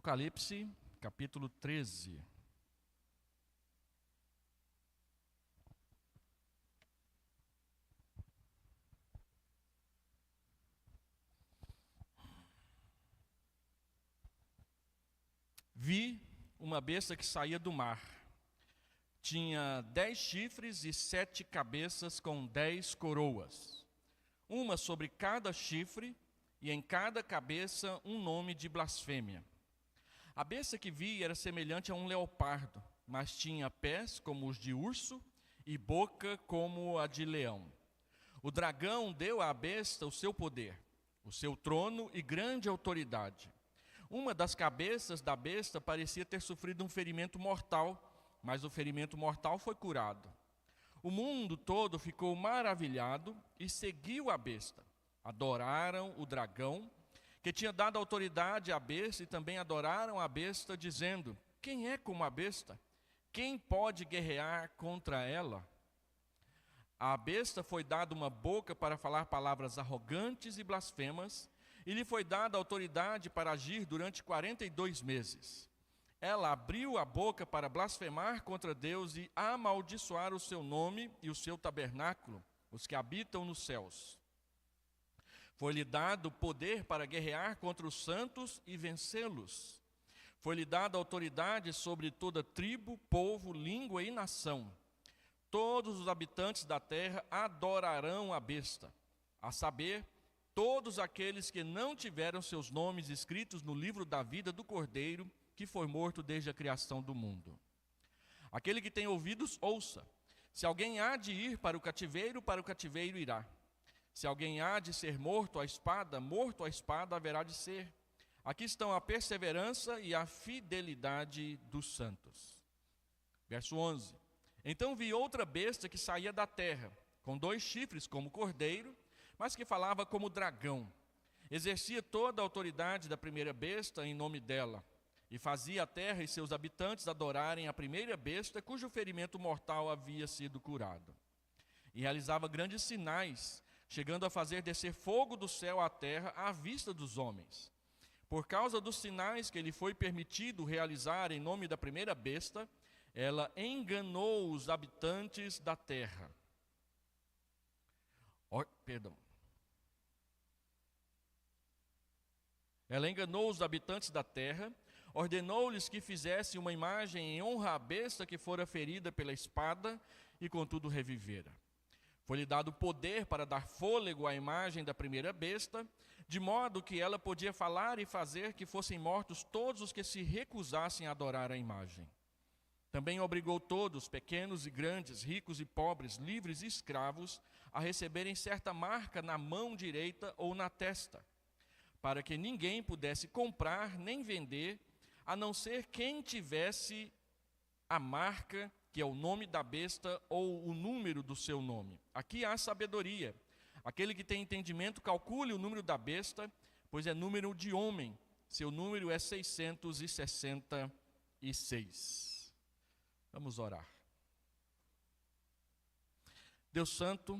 Apocalipse, capítulo 13. Vi uma besta que saía do mar. Tinha 10 chifres e 7 cabeças com 10 coroas. Uma sobre cada chifre e em cada cabeça um nome de blasfêmia. A besta que vi era semelhante a um leopardo, mas tinha pés como os de urso e boca como a de leão. O dragão deu à besta o seu poder, o seu trono e grande autoridade. Uma das cabeças da besta parecia ter sofrido um ferimento mortal, mas o ferimento mortal foi curado. O mundo todo ficou maravilhado e seguiu a besta. Adoraram o dragão, que tinha dado autoridade à besta, e também adoraram a besta, dizendo: quem é como a besta? Quem pode guerrear contra ela? À besta foi dada uma boca para falar palavras arrogantes e blasfemas, e lhe foi dada autoridade para agir durante 42 meses. Ela abriu a boca para blasfemar contra Deus e amaldiçoar o seu nome e o seu tabernáculo, os que habitam nos céus. Foi-lhe dado poder para guerrear contra os santos e vencê-los. Foi-lhe dada autoridade sobre toda tribo, povo, língua e nação. Todos os habitantes da terra adorarão a besta, a saber, todos aqueles que não tiveram seus nomes escritos no livro da vida do Cordeiro, que foi morto desde a criação do mundo. Aquele que tem ouvidos, ouça. Se alguém há de ir para o cativeiro irá. Se alguém há de ser morto à espada haverá de ser. Aqui estão a perseverança e a fidelidade dos santos. Verso 11. Então vi outra besta que saía da terra, com 2 chifres como cordeiro, mas que falava como dragão. Exercia toda a autoridade da primeira besta em nome dela, e fazia a terra e seus habitantes adorarem a primeira besta, cujo ferimento mortal havia sido curado. E realizava grandes sinais, chegando a fazer descer fogo do céu à terra à vista dos homens. Por causa dos sinais que lhe foi permitido realizar em nome da primeira besta, ela enganou os habitantes da terra. Ela enganou os habitantes da terra, ordenou-lhes que fizessem uma imagem em honra à besta que fora ferida pela espada e contudo revivera. Foi-lhe dado poder para dar fôlego à imagem da primeira besta, de modo que ela podia falar e fazer que fossem mortos todos os que se recusassem a adorar a imagem. Também obrigou todos, pequenos e grandes, ricos e pobres, livres e escravos, a receberem certa marca na mão direita ou na testa, para que ninguém pudesse comprar nem vender, a não ser quem tivesse a marca, que é o nome da besta ou o número do seu nome. Aqui há sabedoria. Aquele que tem entendimento, calcule o número da besta, pois é número de homem. Seu número é 666. Vamos orar. Deus Santo,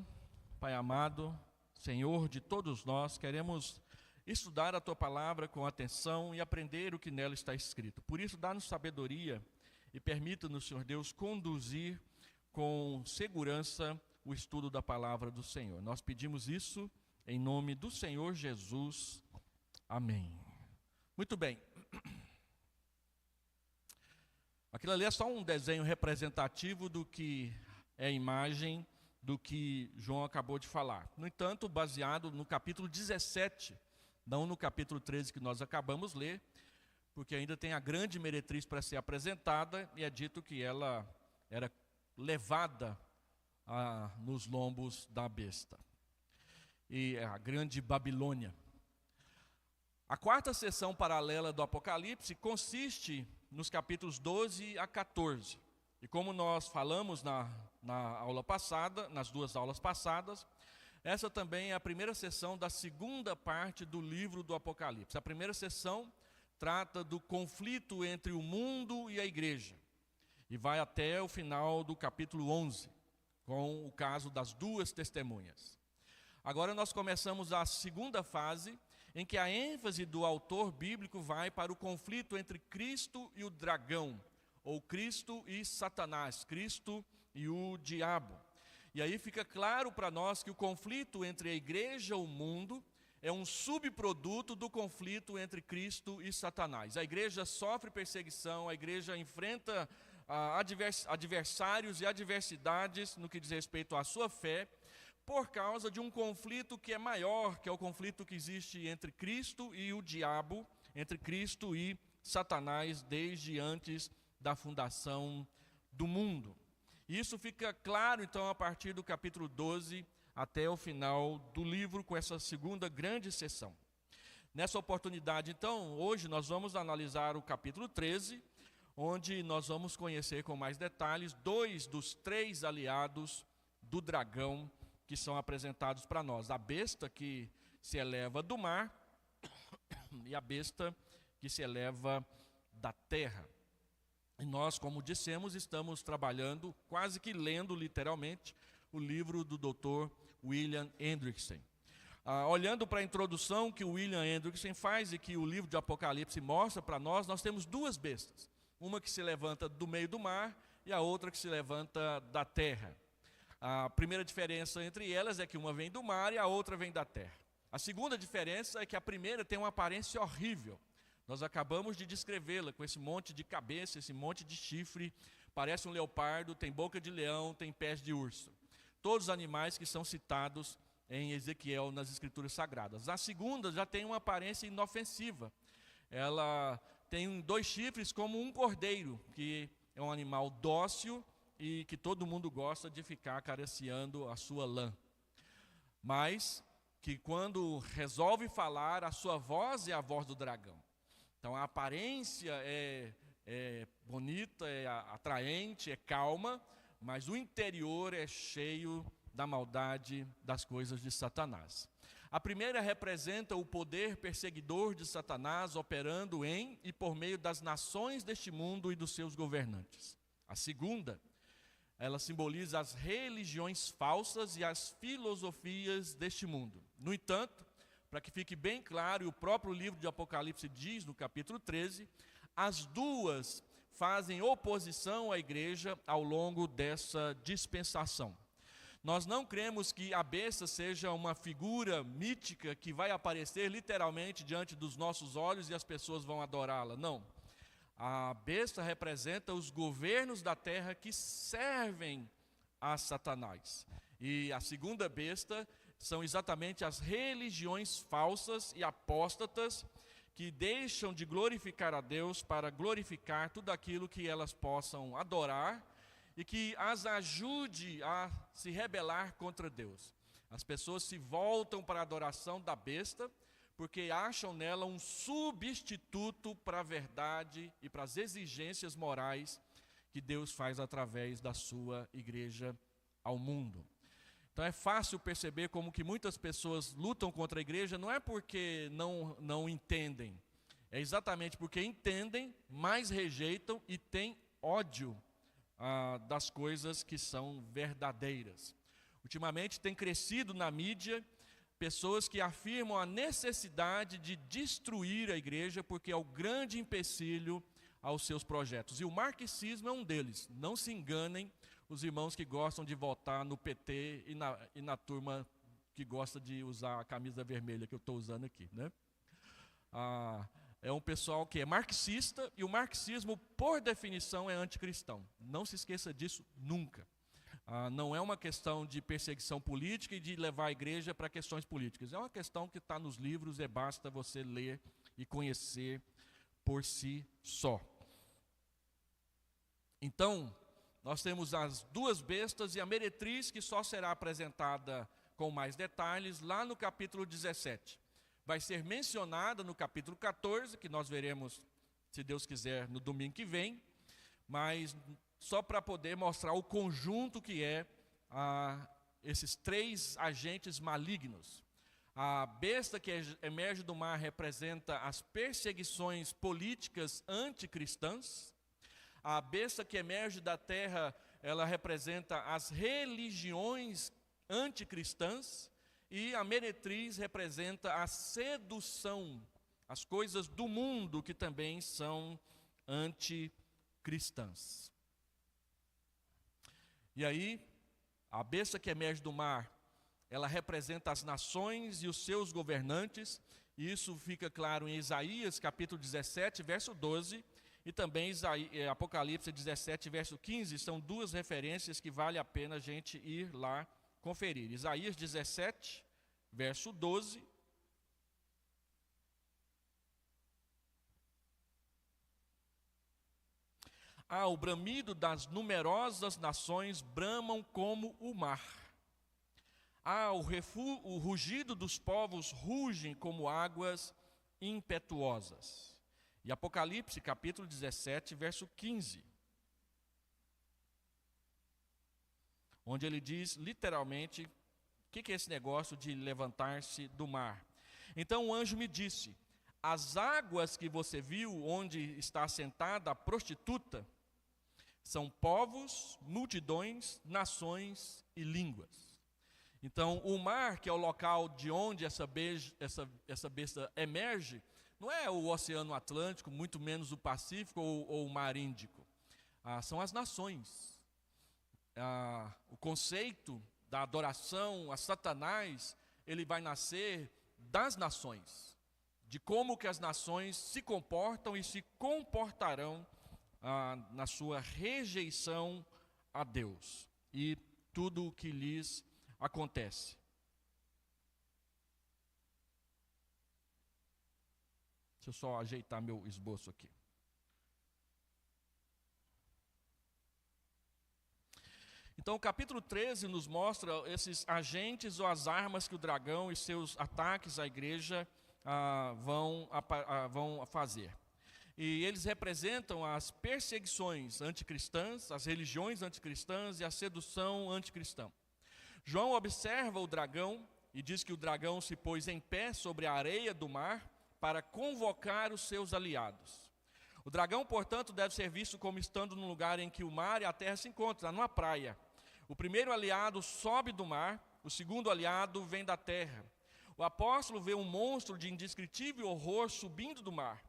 Pai amado, Senhor de todos nós, queremos estudar a Tua palavra com atenção e aprender o que nela está escrito. Por isso, dá-nos sabedoria e permita-nos, Senhor Deus, conduzir com segurança o estudo da palavra do Senhor. Nós pedimos isso em nome do Senhor Jesus. Amém. Muito bem. Aquilo ali é só um desenho representativo do que é a imagem do que João acabou de falar. No entanto, baseado no capítulo 17, não no capítulo 13 que nós acabamos de ler, porque ainda tem a grande meretriz para ser apresentada, e é dito que ela era levada nos lombos da besta. E a grande Babilônia. A quarta sessão paralela do Apocalipse consiste nos capítulos 12 a 14. E como nós falamos na aula passada, nas 2 aulas passadas, essa também é a primeira sessão da segunda parte do livro do Apocalipse. A primeira sessão trata do conflito entre o mundo e a igreja. E vai até o final do capítulo 11, com o caso das 2 testemunhas. Agora nós começamos a segunda fase, em que a ênfase do autor bíblico vai para o conflito entre Cristo e o dragão, ou Cristo e Satanás, Cristo e o diabo. E aí fica claro para nós que o conflito entre a igreja e o mundo é um subproduto do conflito entre Cristo e Satanás. A igreja sofre perseguição, a igreja enfrenta adversários e adversidades no que diz respeito à sua fé, por causa de um conflito que é maior, que é o conflito que existe entre Cristo e o diabo, entre Cristo e Satanás, desde antes da fundação do mundo. Isso fica claro, então, a partir do capítulo 12 até o final do livro, com essa segunda grande sessão. Nessa oportunidade, então, hoje nós vamos analisar o capítulo 13, onde nós vamos conhecer com mais detalhes 2 dos 3 aliados do dragão que são apresentados para nós. A besta que se eleva do mar e a besta que se eleva da terra. E nós, como dissemos, estamos trabalhando, quase que lendo literalmente, o livro do Dr. William Hendrickson. Olhando para a introdução que o William Hendrickson faz e que o livro de Apocalipse mostra para nós temos 2 bestas. Uma que se levanta do meio do mar e a outra que se levanta da terra. A primeira diferença entre elas é que uma vem do mar e a outra vem da terra. A segunda diferença é que a primeira tem uma aparência horrível. Nós acabamos de descrevê-la com esse monte de cabeça, esse monte de chifre, parece um leopardo, tem boca de leão, tem pés de urso. Todos os animais que são citados em Ezequiel nas Escrituras Sagradas. A segunda já tem uma aparência inofensiva. Ela tem 2 chifres como um cordeiro, que é um animal dócil e que todo mundo gosta de ficar acariciando a sua lã. Mas que quando resolve falar, a sua voz é a voz do dragão. Então a aparência é bonita, é atraente, é calma, mas o interior é cheio da maldade das coisas de Satanás. A primeira representa o poder perseguidor de Satanás operando em e por meio das nações deste mundo e dos seus governantes. A segunda, ela simboliza as religiões falsas e as filosofias deste mundo. No entanto, para que fique bem claro, e o próprio livro de Apocalipse diz no capítulo 13, as 2 fazem oposição à igreja ao longo dessa dispensação. Nós não cremos que a besta seja uma figura mítica que vai aparecer literalmente diante dos nossos olhos e as pessoas vão adorá-la. Não. A besta representa os governos da terra que servem a Satanás. E a segunda besta são exatamente as religiões falsas e apóstatas que deixam de glorificar a Deus para glorificar tudo aquilo que elas possam adorar e que as ajude a se rebelar contra Deus. As pessoas se voltam para a adoração da besta porque acham nela um substituto para a verdade e para as exigências morais que Deus faz através da sua igreja ao mundo. Então é fácil perceber como que muitas pessoas lutam contra a igreja, não é porque não entendem, é exatamente porque entendem, mas rejeitam e têm ódio das coisas que são verdadeiras. Ultimamente tem crescido na mídia pessoas que afirmam a necessidade de destruir a igreja porque é o grande empecilho aos seus projetos. E o marxismo é um deles. Não se enganem os irmãos que gostam de votar no PT e na turma que gosta de usar a camisa vermelha que eu estou usando aqui, né? É um pessoal que é marxista e o marxismo, por definição, é anticristão. Não se esqueça disso nunca. Não é uma questão de perseguição política e de levar a igreja para questões políticas. É uma questão que está nos livros e basta você ler e conhecer por si só. Então, nós temos as 2 bestas e a meretriz que só será apresentada com mais detalhes lá no capítulo 17. Vai ser mencionada no capítulo 14, que nós veremos, se Deus quiser, no domingo que vem, mas só para poder mostrar o conjunto que esses 3 agentes malignos. A besta que emerge do mar representa as perseguições políticas anticristãs. A besta que emerge da terra, ela representa as religiões anticristãs. e a meretriz representa a sedução, as coisas do mundo que também são anticristãs. E aí, a besta que emerge do mar, ela representa as nações e os seus governantes, e isso fica claro em Isaías capítulo 17, verso 12, e também Apocalipse 17, verso 15, são duas referências que vale a pena a gente ir lá conferir. Isaías 17, verso 12. O bramido das numerosas nações bramam como o mar. O rugido dos povos rugem como águas impetuosas. E Apocalipse, capítulo 17, verso 15. Onde ele diz, literalmente, o que é esse negócio de levantar-se do mar? Então o anjo me disse, as águas que você viu onde está assentada a prostituta, são povos, multidões, nações e línguas. Então, o mar, que é o local de onde essa besta emerge, não é o Oceano Atlântico, muito menos o Pacífico ou o Mar Índico. São as nações. O conceito da adoração a Satanás, ele vai nascer das nações. De como que as nações se comportam e se comportarão na sua rejeição a Deus. E tudo o que lhes acontece. Deixa eu só ajeitar meu esboço aqui. Então, o capítulo 13 nos mostra esses agentes ou as armas que o dragão e seus ataques à igreja vão fazer. E eles representam as perseguições anticristãs, as religiões anticristãs e a sedução anticristã. João observa o dragão e diz que o dragão se pôs em pé sobre a areia do mar para convocar os seus aliados. O dragão, portanto, deve ser visto como estando no lugar em que o mar e a terra se encontram, numa praia. O primeiro aliado sobe do mar, o segundo aliado vem da terra. O apóstolo vê um monstro de indescritível horror subindo do mar,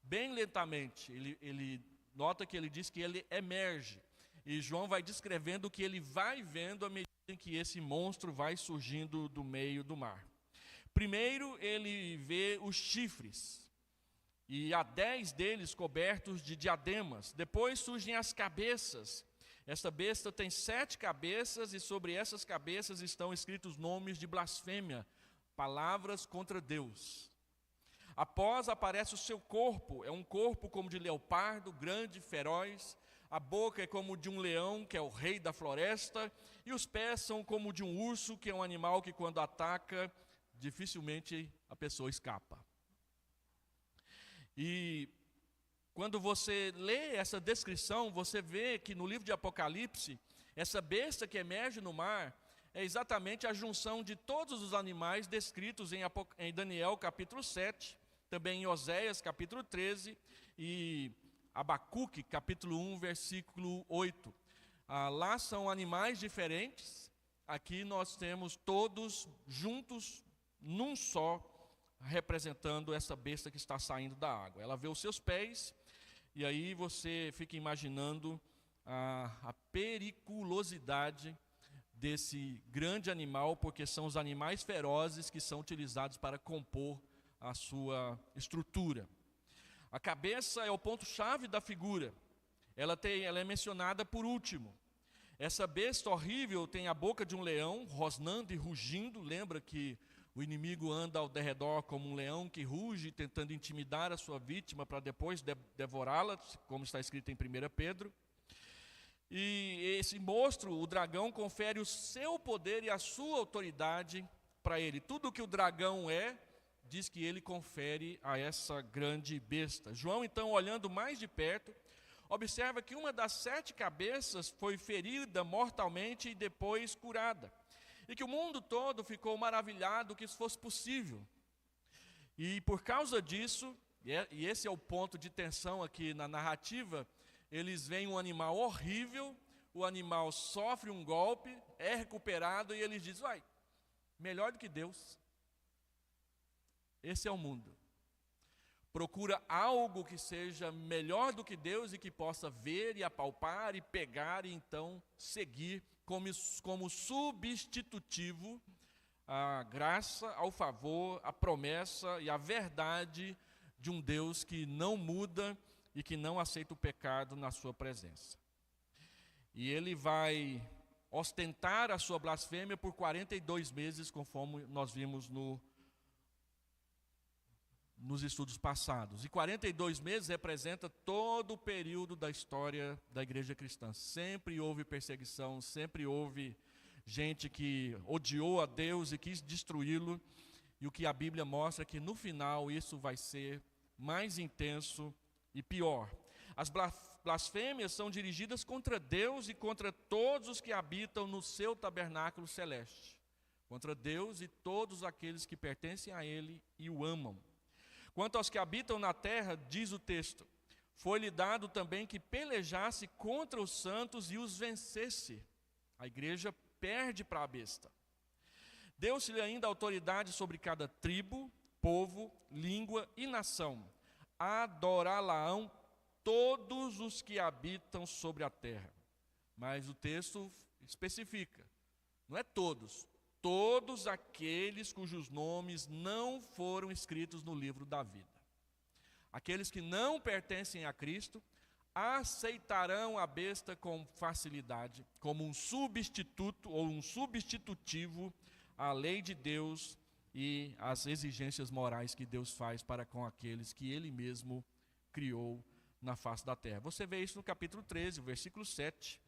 bem lentamente. Ele nota que ele diz que ele emerge. E João vai descrevendo o que ele vai vendo à medida em que esse monstro vai surgindo do meio do mar. Primeiro, ele vê os chifres, e há 10 deles cobertos de diademas. Depois surgem as cabeças. Esta besta tem 7 cabeças, e sobre essas cabeças estão escritos nomes de blasfêmia, palavras contra Deus. Após aparece o seu corpo, é um corpo como de leopardo, grande, feroz. A boca é como de um leão, que é o rei da floresta, e os pés são como de um urso, que é um animal que quando ataca, dificilmente a pessoa escapa. E quando você lê essa descrição, você vê que no livro de Apocalipse, essa besta que emerge no mar, é exatamente a junção de todos os animais descritos em Daniel capítulo 7, também em Oséias capítulo 13 e Abacuque, capítulo 1, versículo 8. Lá são animais diferentes, aqui nós temos todos juntos, num só, representando essa besta que está saindo da água. Ela vê os seus pés, e aí você fica imaginando a periculosidade desse grande animal, porque são os animais ferozes que são utilizados para compor a sua estrutura. A cabeça é o ponto-chave da figura. Ela é mencionada por último. Essa besta horrível tem a boca de um leão, rosnando e rugindo. Lembra que o inimigo anda ao derredor como um leão que ruge, tentando intimidar a sua vítima para depois devorá-la, como está escrito em 1 Pedro. E esse monstro, o dragão, confere o seu poder e a sua autoridade para ele. Tudo o que o dragão diz que ele confere a essa grande besta. João, então, olhando mais de perto, observa que uma das 7 cabeças foi ferida mortalmente e depois curada. E que o mundo todo ficou maravilhado que isso fosse possível. E por causa disso, e esse é o ponto de tensão aqui na narrativa, eles veem um animal horrível, o animal sofre um golpe, é recuperado e eles dizem, melhor do que Deus. Esse é o mundo. Procura algo que seja melhor do que Deus e que possa ver e apalpar e pegar e então seguir como substitutivo a graça, ao favor, a promessa e a verdade de um Deus que não muda e que não aceita o pecado na sua presença. E ele vai ostentar a sua blasfêmia por 42 meses, conforme nós vimos nos estudos passados. E 42 meses representa todo o período da história da igreja cristã. Sempre houve perseguição, sempre houve gente que odiou a Deus e quis destruí-lo. E o que a Bíblia mostra é que no final isso vai ser mais intenso e pior. As blasfêmias são dirigidas contra Deus e contra todos os que habitam no seu tabernáculo celeste. Contra Deus e todos aqueles que pertencem a Ele e o amam. Quanto aos que habitam na terra, diz o texto, foi-lhe dado também que pelejasse contra os santos e os vencesse. A igreja perde para a besta. Deu-se-lhe ainda autoridade sobre cada tribo, povo, língua e nação. Adorá-la-ão todos os que habitam sobre a terra. Mas o texto especifica, não é todos. Todos aqueles cujos nomes não foram escritos no livro da vida. Aqueles que não pertencem a Cristo aceitarão a besta com facilidade, como um substituto ou um substitutivo à lei de Deus e às exigências morais que Deus faz para com aqueles que Ele mesmo criou na face da terra. Você vê isso no capítulo 13, o versículo 7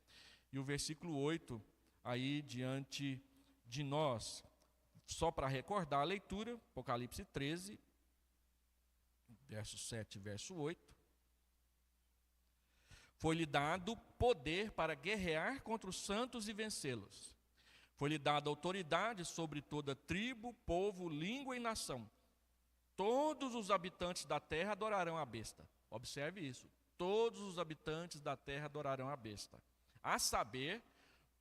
e o versículo 8, aí diante de nós. Só para recordar a leitura, Apocalipse 13, verso 7 e verso 8. Foi-lhe dado poder para guerrear contra os santos e vencê-los. Foi-lhe dada autoridade sobre toda tribo, povo, língua e nação. Todos os habitantes da terra adorarão a besta. Observe isso. Todos os habitantes da terra adorarão a besta. A saber,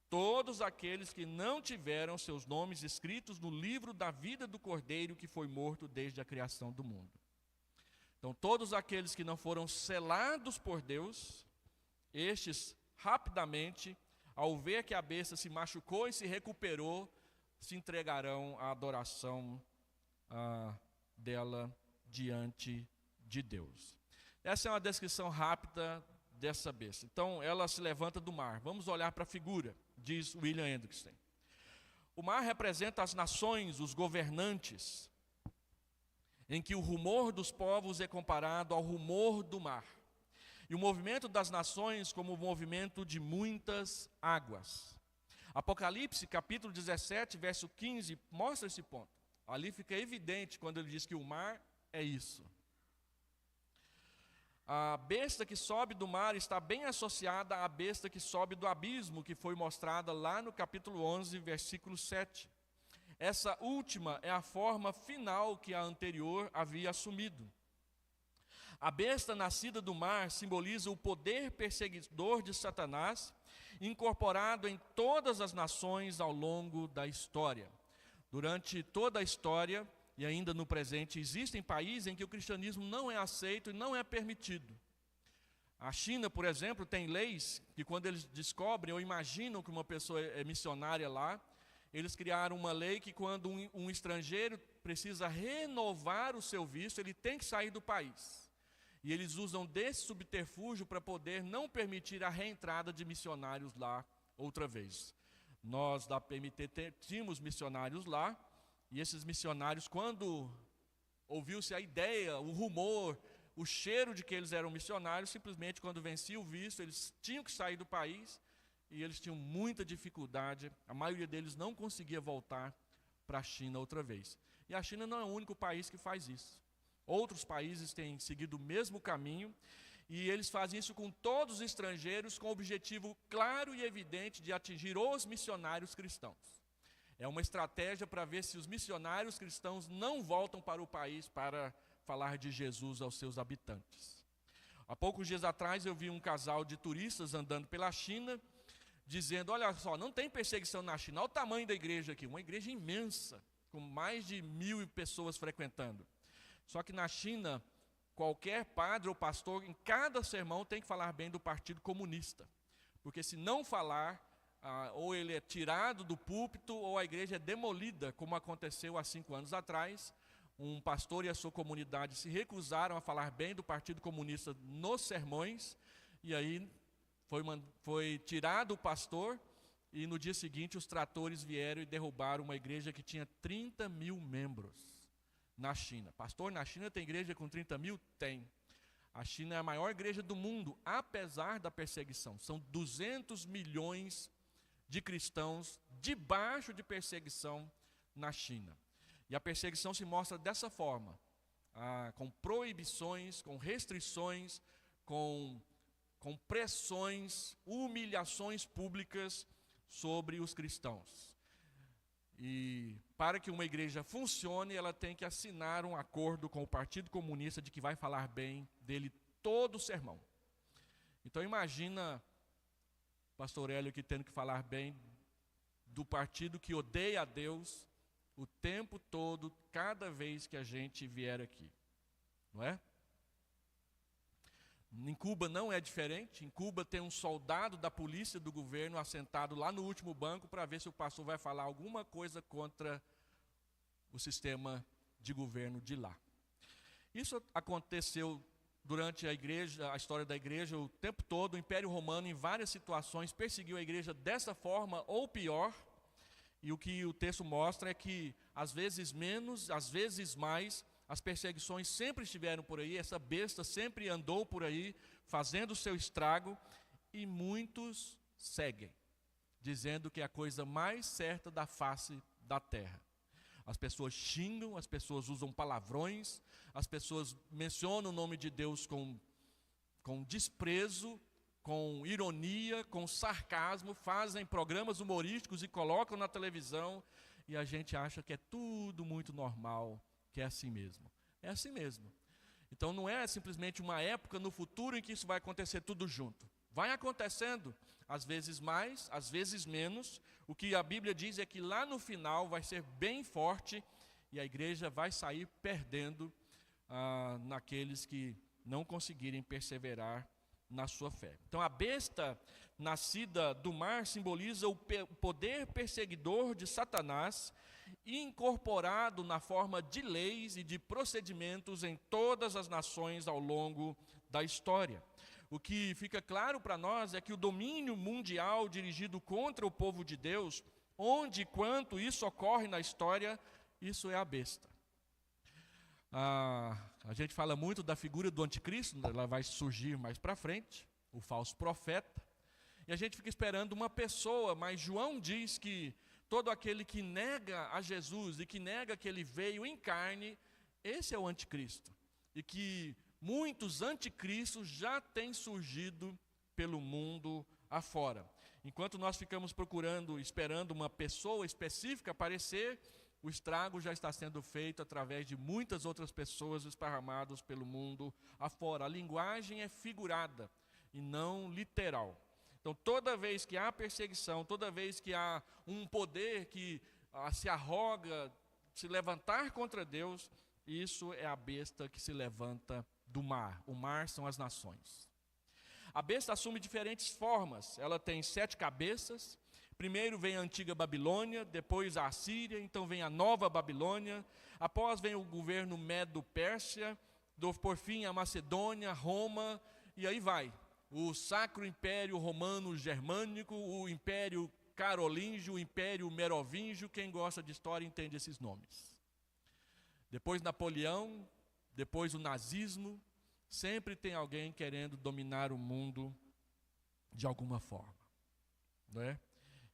todos aqueles que não tiveram seus nomes escritos no livro da vida do Cordeiro que foi morto desde a criação do mundo. Então, todos aqueles que não foram selados por Deus, estes rapidamente, ao ver que a besta se machucou e se recuperou, se entregarão à adoração dela diante de Deus. Essa é uma descrição rápida dessa besta. Então, ela se levanta do mar. Vamos olhar para a figura, diz William Hendrickson. O mar representa as nações, os governantes, em que o rumor dos povos é comparado ao rumor do mar. E o movimento das nações como o movimento de muitas águas. Apocalipse, capítulo 17, verso 15, mostra esse ponto. Ali fica evidente quando ele diz que o mar é isso. A besta que sobe do mar está bem associada à besta que sobe do abismo, que foi mostrada lá no capítulo 11, versículo 7. Essa última é a forma final que a anterior havia assumido. A besta nascida do mar simboliza o poder perseguidor de Satanás, incorporado em todas as nações ao longo da história. Durante toda a história, e ainda no presente, existem países em que o cristianismo não é aceito e não é permitido. A China, por exemplo, tem leis que quando eles descobrem ou imaginam que uma pessoa é missionária lá, eles criaram uma lei que quando um estrangeiro precisa renovar o seu visto, ele tem que sair do país. E eles usam desse subterfúgio para poder não permitir a reentrada de missionários lá outra vez. Nós da PMT tínhamos missionários lá, e esses missionários, quando ouviu-se a ideia, o rumor, o cheiro de que eles eram missionários, simplesmente quando vencia o visto, eles tinham que sair do país, e eles tinham muita dificuldade, a maioria deles não conseguia voltar para a China outra vez. E a China não é o único país que faz isso. Outros países têm seguido o mesmo caminho, e eles fazem isso com todos os estrangeiros, com o objetivo claro e evidente de atingir os missionários cristãos. É uma estratégia para ver se os missionários cristãos não voltam para o país para falar de Jesus aos seus habitantes. Há poucos dias atrás eu vi um casal de turistas andando pela China, dizendo, olha só, não tem perseguição na China, olha o tamanho da igreja aqui, uma igreja imensa, com mais de 1.000 pessoas frequentando. Só que na China, qualquer padre ou pastor, em cada sermão, tem que falar bem do Partido Comunista. Porque se não falar, ou ele é tirado do púlpito, ou a igreja é demolida, como aconteceu há 5 anos atrás. Um pastor e a sua comunidade se recusaram a falar bem do Partido Comunista nos sermões, e aí foi tirado o pastor, e no dia seguinte os tratores vieram e derrubaram uma igreja que tinha 30 mil membros na China. Pastor, na China tem igreja com 30 mil? Tem. A China é a maior igreja do mundo, apesar da perseguição. São 200 milhões de cristãos debaixo de perseguição na China. E a perseguição se mostra dessa forma, com proibições, com restrições, com pressões, humilhações públicas sobre os cristãos. E para que uma igreja funcione, ela tem que assinar um acordo com o Partido Comunista de que vai falar bem dele todo o sermão. Então imagina pastor Hélio aqui tendo que falar bem do partido que odeia a Deus o tempo todo, cada vez que a gente vier aqui, não é? Em Cuba não é diferente. Em Cuba tem um soldado da polícia do governo assentado lá no último banco para ver se o pastor vai falar alguma coisa contra o sistema de governo de lá. Isso aconteceu durante a história da igreja o tempo todo. O Império Romano, em várias situações, perseguiu a igreja dessa forma ou pior. E o que o texto mostra é que, às vezes menos, às vezes mais, as perseguições sempre estiveram por aí, essa besta sempre andou por aí, fazendo o seu estrago, e muitos seguem, dizendo que é a coisa mais certa da face da terra. As pessoas xingam, as pessoas usam palavrões, as pessoas mencionam o nome de Deus com desprezo, com ironia, com sarcasmo, fazem programas humorísticos e colocam na televisão, e a gente acha que é tudo muito normal, que é assim mesmo. É assim mesmo. Então não é simplesmente uma época no futuro em que isso vai acontecer tudo junto. Vai acontecendo, às vezes mais, às vezes menos. O que a Bíblia diz é que lá no final vai ser bem forte e a igreja vai sair perdendo naqueles que não conseguirem perseverar na sua fé. Então a besta nascida do mar simboliza o poder perseguidor de Satanás, incorporado na forma de leis e de procedimentos em todas as nações ao longo da história. O que fica claro para nós é que o domínio mundial dirigido contra o povo de Deus, onde e quanto isso ocorre na história, isso é a besta. A gente fala muito da figura do anticristo, ela vai surgir mais para frente, o falso profeta, e a gente fica esperando uma pessoa, mas João diz que todo aquele que nega a Jesus e que nega que ele veio em carne, esse é o anticristo. E que muitos anticristos já têm surgido pelo mundo afora. Enquanto nós ficamos procurando, esperando uma pessoa específica aparecer, o estrago já está sendo feito através de muitas outras pessoas esparramadas pelo mundo afora. A linguagem é figurada e não literal. Então, toda vez que há perseguição, toda vez que há um poder que se arroga, se levantar contra Deus, isso é a besta que se levanta do mar. O mar são as nações. A besta assume diferentes formas. Ela tem 7 cabeças. Primeiro vem a antiga Babilônia, depois a Assíria, então vem a nova Babilônia. Após vem o governo Medo-Pérsia, por fim a Macedônia, Roma, e aí vai. O Sacro Império Romano Germânico, o Império Carolíngio, o Império Merovingio. Quem gosta de história entende esses nomes. Depois Napoleão, depois o nazismo. Sempre tem alguém querendo dominar o mundo de alguma forma, não é?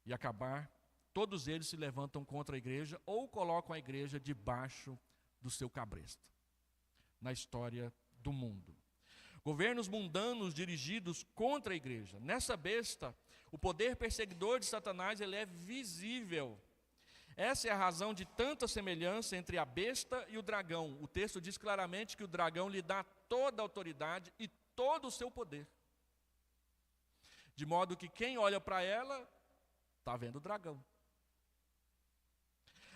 E acabar, todos eles se levantam contra a igreja ou colocam a igreja debaixo do seu cabresto, na história do mundo. Governos mundanos dirigidos contra a igreja. Nessa besta, o poder perseguidor de Satanás, ele é visível. Essa é a razão de tanta semelhança entre a besta e o dragão. O texto diz claramente que o dragão lhe dá toda a autoridade e todo o seu poder. de modo que quem olha para ela está vendo o dragão.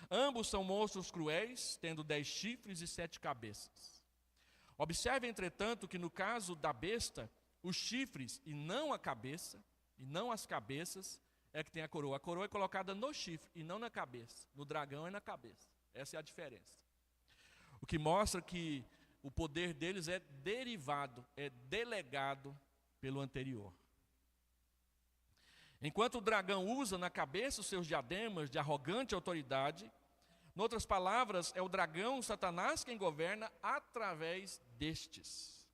Ambos são monstros cruéis, tendo 10 chifres e 7 cabeças. Observe, entretanto, que no caso da besta, os chifres e não a cabeça, e não as cabeças, é que tem a coroa. A coroa é colocada no chifre e não na cabeça. No dragão é na cabeça. Essa é a diferença. O que mostra que o poder deles é derivado, é delegado pelo anterior. Enquanto o dragão usa na cabeça os seus diademas de arrogante autoridade, em outras palavras, é o dragão, Satanás, quem governa através destes.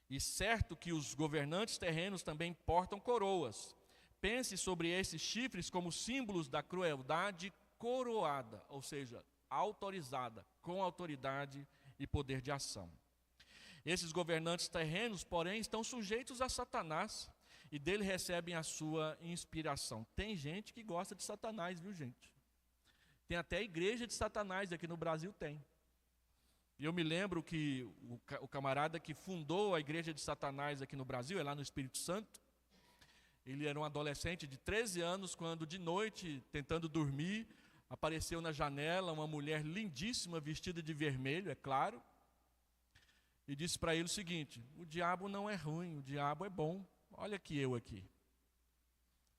E certo que os governantes terrenos também portam coroas. Pense sobre esses chifres como símbolos da crueldade coroada, ou seja, autorizada, com autoridade e poder de ação. Esses governantes terrenos, porém, estão sujeitos a Satanás e dele recebem a sua inspiração. Tem gente que gosta de Satanás, viu, gente? Tem até igreja de Satanás, aqui no Brasil tem. E eu me lembro que o camarada que fundou a igreja de Satanás aqui no Brasil, é lá no Espírito Santo, ele era um adolescente de 13 anos, quando de noite, tentando dormir, apareceu na janela uma mulher lindíssima, vestida de vermelho, é claro, e disse para ele o seguinte: o diabo não é ruim, o diabo é bom, olha que eu aqui.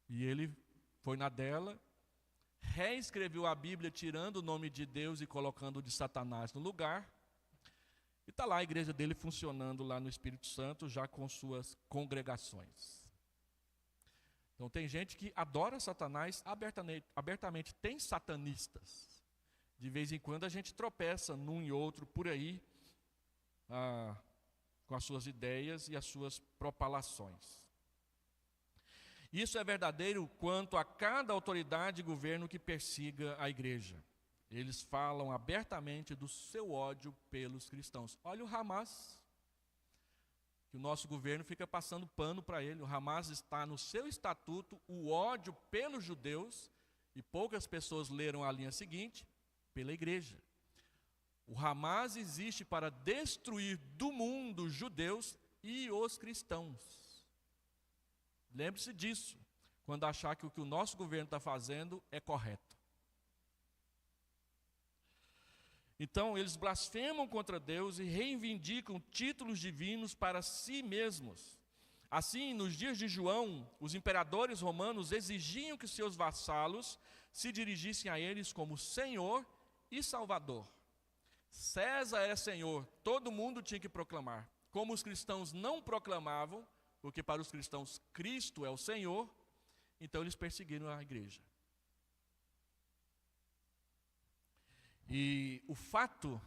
E ele foi na dela, reescreveu a Bíblia, tirando o nome de Deus e colocando o de Satanás no lugar, e está lá a igreja dele funcionando lá no Espírito Santo, já com suas congregações. Então tem gente que adora Satanás abertamente, tem satanistas. De vez em quando a gente tropeça num e outro por aí, com as suas ideias e as suas propalações. Isso é verdadeiro quanto a cada autoridade e governo que persiga a igreja. Eles falam abertamente do seu ódio pelos cristãos. Olha o Hamas, que o nosso governo fica passando pano para ele. O Hamas está no seu estatuto o ódio pelos judeus, e poucas pessoas leram a linha seguinte, pela igreja. O Hamas existe para destruir do mundo os judeus e os cristãos. Lembre-se disso, quando achar que o que o nosso governo está fazendo é correto. Então, eles blasfemam contra Deus e reivindicam títulos divinos para si mesmos. Assim, nos dias de João, os imperadores romanos exigiam que seus vassalos se dirigissem a eles como Senhor e Salvador. César é Senhor, todo mundo tinha que proclamar. Como os cristãos não proclamavam, porque para os cristãos Cristo é o Senhor, então eles perseguiram a igreja. E o fato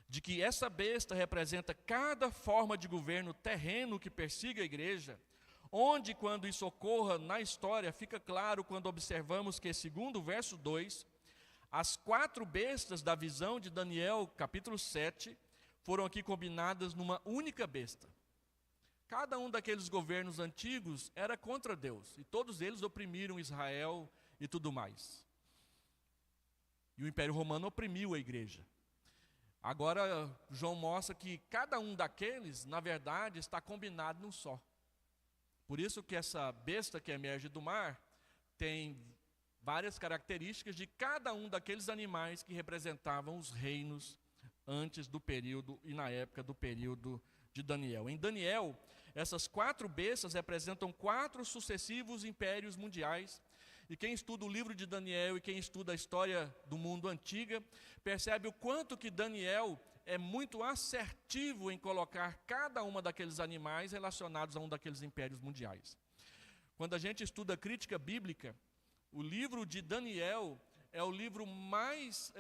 de que essa besta representa cada forma de governo terreno que persiga a igreja, onde quando isso ocorra na história, fica claro quando observamos que, segundo o verso 2, as 4 bestas da visão de Daniel, capítulo 7, foram aqui combinadas numa única besta. Cada um daqueles governos antigos era contra Deus, e todos eles oprimiram Israel e tudo mais. E o Império Romano oprimiu a igreja. Agora, João mostra que cada um daqueles, na verdade, está combinado num só. Por isso que essa besta que emerge do mar tem várias características de cada um daqueles animais que representavam os reinos antes do período e na época do período de Daniel. Em Daniel, essas 4 bestas representam 4 sucessivos impérios mundiais. E quem estuda o livro de Daniel e quem estuda a história do mundo antiga, percebe o quanto que Daniel é muito assertivo em colocar cada uma daqueles animais relacionados a um daqueles impérios mundiais. Quando a gente estuda a crítica bíblica, o livro de Daniel é o livro mais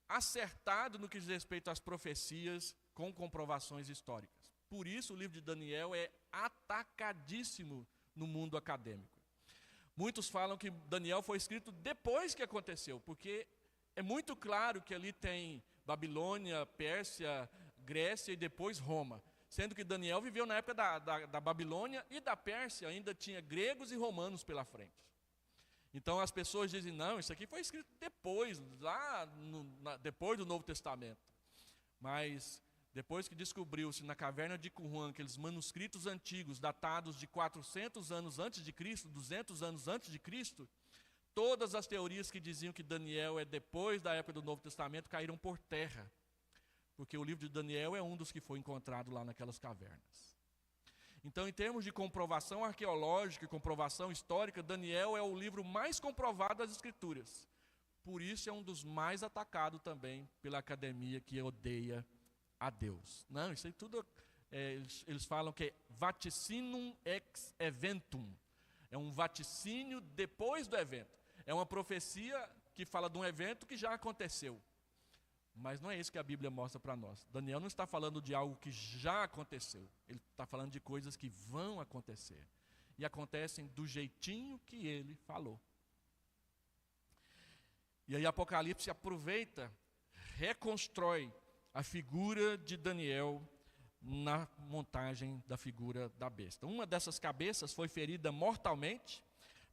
acertado no que diz respeito às profecias com comprovações históricas. Por isso o livro de Daniel é atacadíssimo no mundo acadêmico. Muitos falam que Daniel foi escrito depois que aconteceu, porque é muito claro que ali tem Babilônia, Pérsia, Grécia e depois Roma. Sendo que Daniel viveu na época da Babilônia e da Pérsia, ainda tinha gregos e romanos pela frente. Então as pessoas dizem, não, isso aqui foi escrito depois, depois do Novo Testamento. Mas depois que descobriu-se na caverna de Qumran aqueles manuscritos antigos datados de 400 anos antes de Cristo, 200 anos antes de Cristo, todas as teorias que diziam que Daniel é depois da época do Novo Testamento caíram por terra, porque o livro de Daniel é um dos que foi encontrado lá naquelas cavernas. Então, em termos de comprovação arqueológica e comprovação histórica, Daniel é o livro mais comprovado das Escrituras. Por isso é um dos mais atacados também pela academia que odeia a Deus. Não, isso aí tudo, eles falam que é vaticinum ex eventum. É um vaticínio depois do evento. É uma profecia que fala de um evento que já aconteceu. Mas não é isso que a Bíblia mostra para nós. Daniel não está falando de algo que já aconteceu. Ele está falando de coisas que vão acontecer. E acontecem do jeitinho que ele falou. E aí Apocalipse aproveita, reconstrói a figura de Daniel na montagem da figura da besta. Uma dessas cabeças foi ferida mortalmente,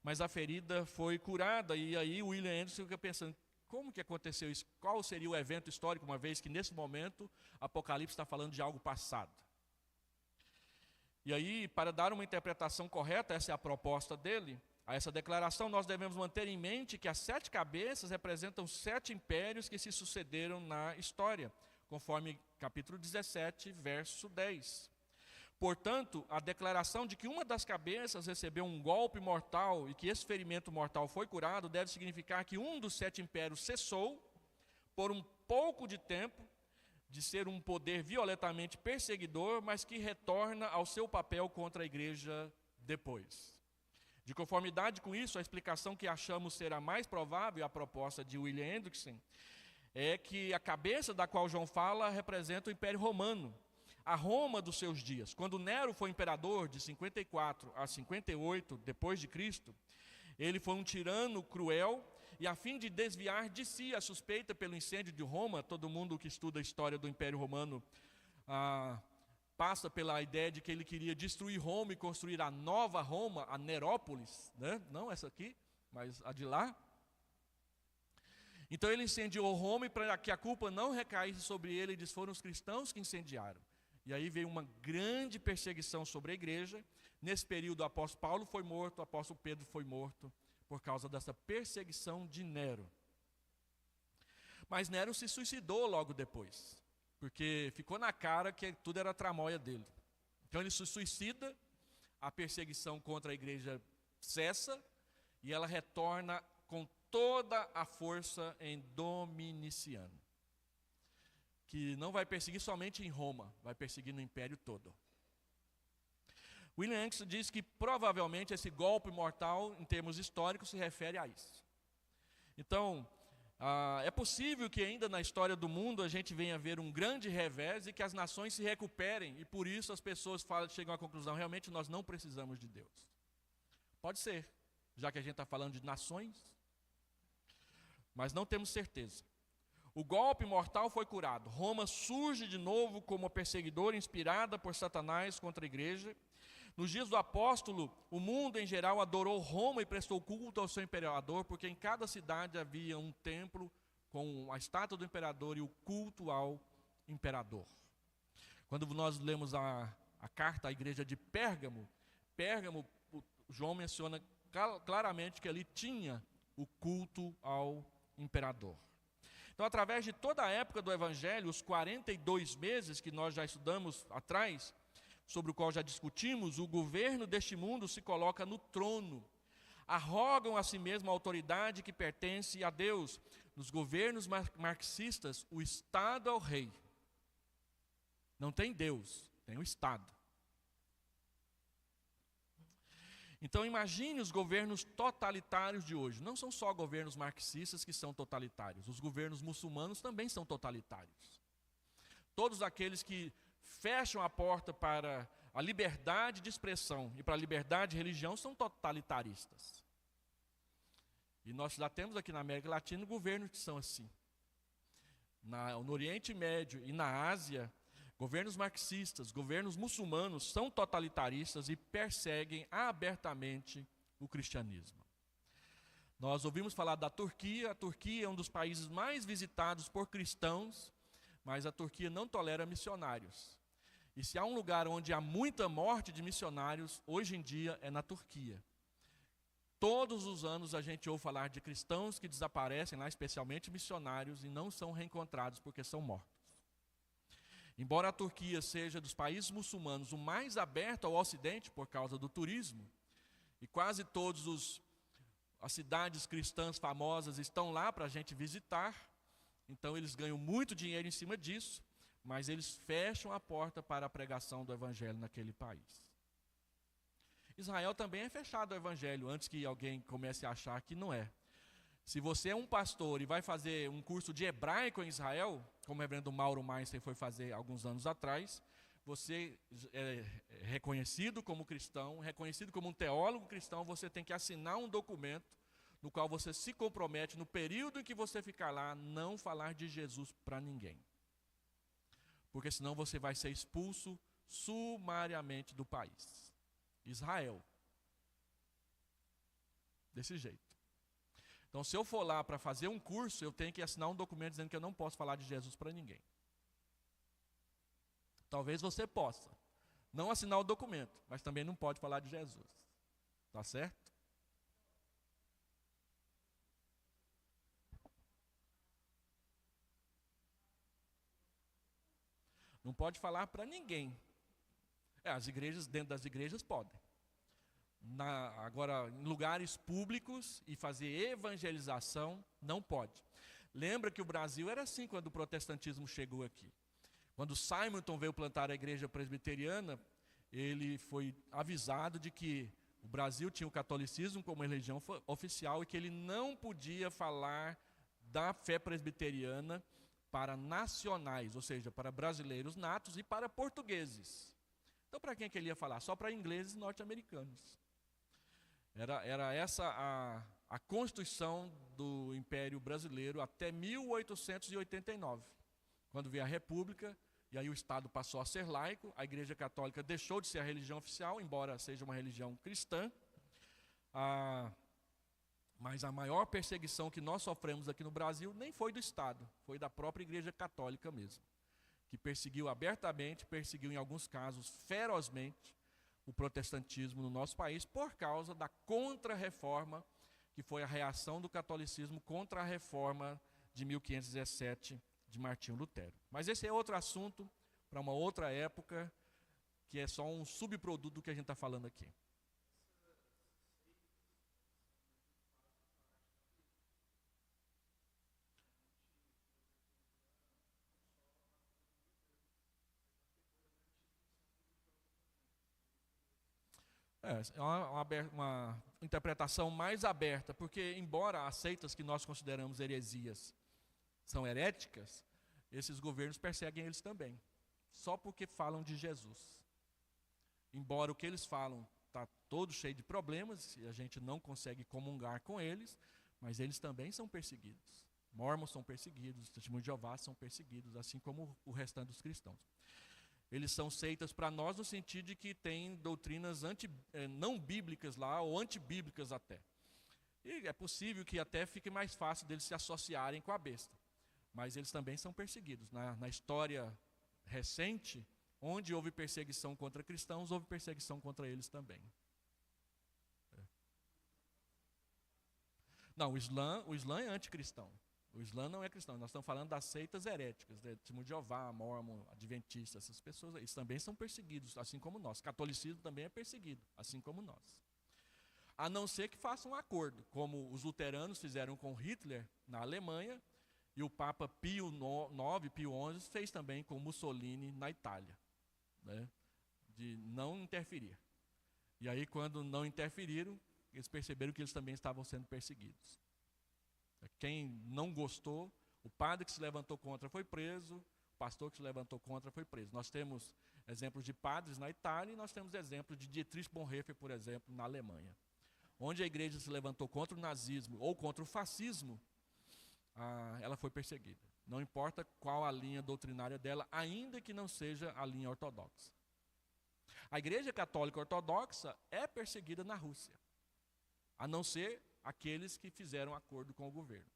mas a ferida foi curada. E aí William Anderson fica pensando, como que aconteceu isso? Qual seria o evento histórico, uma vez que nesse momento Apocalipse está falando de algo passado? E aí, para dar uma interpretação correta, essa é a proposta dele, a essa declaração, nós devemos manter em mente que as 7 cabeças representam 7 impérios que se sucederam na história, conforme capítulo 17, verso 10. Portanto, a declaração de que uma das cabeças recebeu um golpe mortal e que esse ferimento mortal foi curado, deve significar que um dos 7 impérios cessou, por um pouco de tempo, de ser um poder violentamente perseguidor, mas que retorna ao seu papel contra a igreja depois. De conformidade com isso, a explicação que achamos ser a mais provável, a proposta de William Hendrickson, é que a cabeça da qual João fala representa o Império Romano, a Roma dos seus dias. Quando Nero foi imperador de 54 a 58 depois de Cristo, ele foi um tirano cruel e a fim de desviar de si a suspeita pelo incêndio de Roma, todo mundo que estuda a história do Império Romano passa pela ideia de que ele queria destruir Roma e construir a nova Roma, a Nerópolis, né? Não essa aqui, mas a de lá. Então ele incendiou Roma e para que a culpa não recaísse sobre ele, eles foram os cristãos que incendiaram. E aí veio uma grande perseguição sobre a igreja. Nesse período o apóstolo Paulo foi morto, o apóstolo Pedro foi morto por causa dessa perseguição de Nero. Mas Nero se suicidou logo depois, porque ficou na cara que tudo era tramóia dele. Então ele se suicida, a perseguição contra a igreja cessa e ela retorna com toda a força em Dominiciano, que não vai perseguir somente em Roma, vai perseguir no império todo. William Hendrickson diz que provavelmente esse golpe mortal, em termos históricos, se refere a isso. Então, é possível que ainda na história do mundo a gente venha ver um grande revés e que as nações se recuperem, e por isso as pessoas chegam à conclusão, realmente nós não precisamos de Deus. Pode ser, já que a gente está falando de nações, mas não temos certeza. O golpe mortal foi curado. Roma surge de novo como uma perseguidora inspirada por Satanás contra a igreja. Nos dias do apóstolo, o mundo em geral adorou Roma e prestou culto ao seu imperador, porque em cada cidade havia um templo com a estátua do imperador e o culto ao imperador. Quando nós lemos a carta à igreja de Pérgamo, João menciona claramente que ali tinha o culto ao imperador. Então, através de toda a época do Evangelho, os 42 meses que nós já estudamos atrás, sobre o qual já discutimos, o governo deste mundo se coloca no trono. Arrogam a si mesmo a autoridade que pertence a Deus. Nos governos marxistas, o Estado é o rei. Não tem Deus, tem o Estado. Então imagine os governos totalitários de hoje. Não são só governos marxistas que são totalitários. Os governos muçulmanos também são totalitários. Todos aqueles que fecham a porta para a liberdade de expressão e para a liberdade de religião são totalitaristas. E nós já temos aqui na América Latina governos que são assim. No Oriente Médio e na Ásia, governos marxistas, governos muçulmanos são totalitaristas e perseguem abertamente o cristianismo. Nós ouvimos falar da Turquia. A Turquia é um dos países mais visitados por cristãos, mas a Turquia não tolera missionários. E se há um lugar onde há muita morte de missionários, hoje em dia é na Turquia. Todos os anos a gente ouve falar de cristãos que desaparecem lá, especialmente missionários, e não são reencontrados porque são mortos. Embora a Turquia seja dos países muçulmanos o mais aberto ao Ocidente por causa do turismo, e quase todas as cidades cristãs famosas estão lá para a gente visitar, então eles ganham muito dinheiro em cima disso, mas eles fecham a porta para a pregação do evangelho naquele país. Israel também é fechado ao evangelho, antes que alguém comece a achar que não é. Se você é um pastor e vai fazer um curso de hebraico em Israel, como o reverendo Mauro Meister foi fazer alguns anos atrás, você é reconhecido como cristão, reconhecido como um teólogo cristão, você tem que assinar um documento no qual você se compromete, no período em que você ficar lá, não falar de Jesus para ninguém. Porque senão você vai ser expulso sumariamente do país. Israel. Desse jeito. Então, se eu for lá para fazer um curso, eu tenho que assinar um documento dizendo que eu não posso falar de Jesus para ninguém. Talvez você possa não assinar o documento, mas também não pode falar de Jesus. Tá certo? Não pode falar para ninguém. As igrejas, dentro das igrejas, podem. Agora, em lugares públicos e fazer evangelização, não pode. Lembra que o Brasil era assim quando o protestantismo chegou aqui. Quando Simonton veio plantar a igreja presbiteriana, ele foi avisado de que o Brasil tinha o catolicismo como religião oficial e que ele não podia falar da fé presbiteriana para nacionais, ou seja, para brasileiros natos e para portugueses. Então, para quem é que ele ia falar? Só para ingleses e norte-americanos. Era essa a Constituição do Império Brasileiro até 1889, quando veio a República, e aí o Estado passou a ser laico, a Igreja Católica deixou de ser a religião oficial, embora seja uma religião cristã. Mas a maior perseguição que nós sofremos aqui no Brasil nem foi do Estado, foi da própria Igreja Católica mesmo, que perseguiu abertamente, perseguiu em alguns casos ferozmente o protestantismo no nosso país por causa da contra-reforma, que foi a reação do catolicismo contra a reforma de 1517 de Martinho Lutero. Mas esse é outro assunto para uma outra época, que é só um subproduto do que a gente está falando aqui. É uma interpretação mais aberta, porque embora as seitas que nós consideramos heresias são heréticas, esses governos perseguem eles também, só porque falam de Jesus. Embora o que eles falam está todo cheio de problemas, e a gente não consegue comungar com eles, mas eles também são perseguidos. Mormons são perseguidos, Testemunhos de Jeová são perseguidos, assim como o restante dos cristãos. Eles são seitas para nós no sentido de que tem doutrinas não bíblicas lá, ou antibíblicas até. E é possível que até fique mais fácil deles se associarem com a besta. Mas eles também são perseguidos. Na história recente, onde houve perseguição contra cristãos, houve perseguição contra eles também. Não, o Islã é anticristão. O Islã não é cristão. Nós estamos falando das seitas heréticas, Testemunho de Jeová, Mormon, Adventista, essas pessoas, eles também são perseguidos, assim como nós. O catolicismo também é perseguido, assim como nós. A não ser que façam um acordo, como os luteranos fizeram com Hitler na Alemanha, e o Papa Pio IX, Pio XI, fez também com Mussolini na Itália, né, de não interferir. E aí, quando não interferiram, eles perceberam que eles também estavam sendo perseguidos. Quem não gostou, o padre que se levantou contra foi preso, o pastor que se levantou contra foi preso. Nós temos exemplos de padres na Itália e nós temos exemplos de Dietrich Bonhoeffer, por exemplo, na Alemanha. Onde a igreja se levantou contra o nazismo ou contra o fascismo, ela foi perseguida. Não importa qual a linha doutrinária dela, ainda que não seja a linha ortodoxa. A Igreja Católica Ortodoxa é perseguida na Rússia, a não ser aqueles que fizeram acordo com o governo.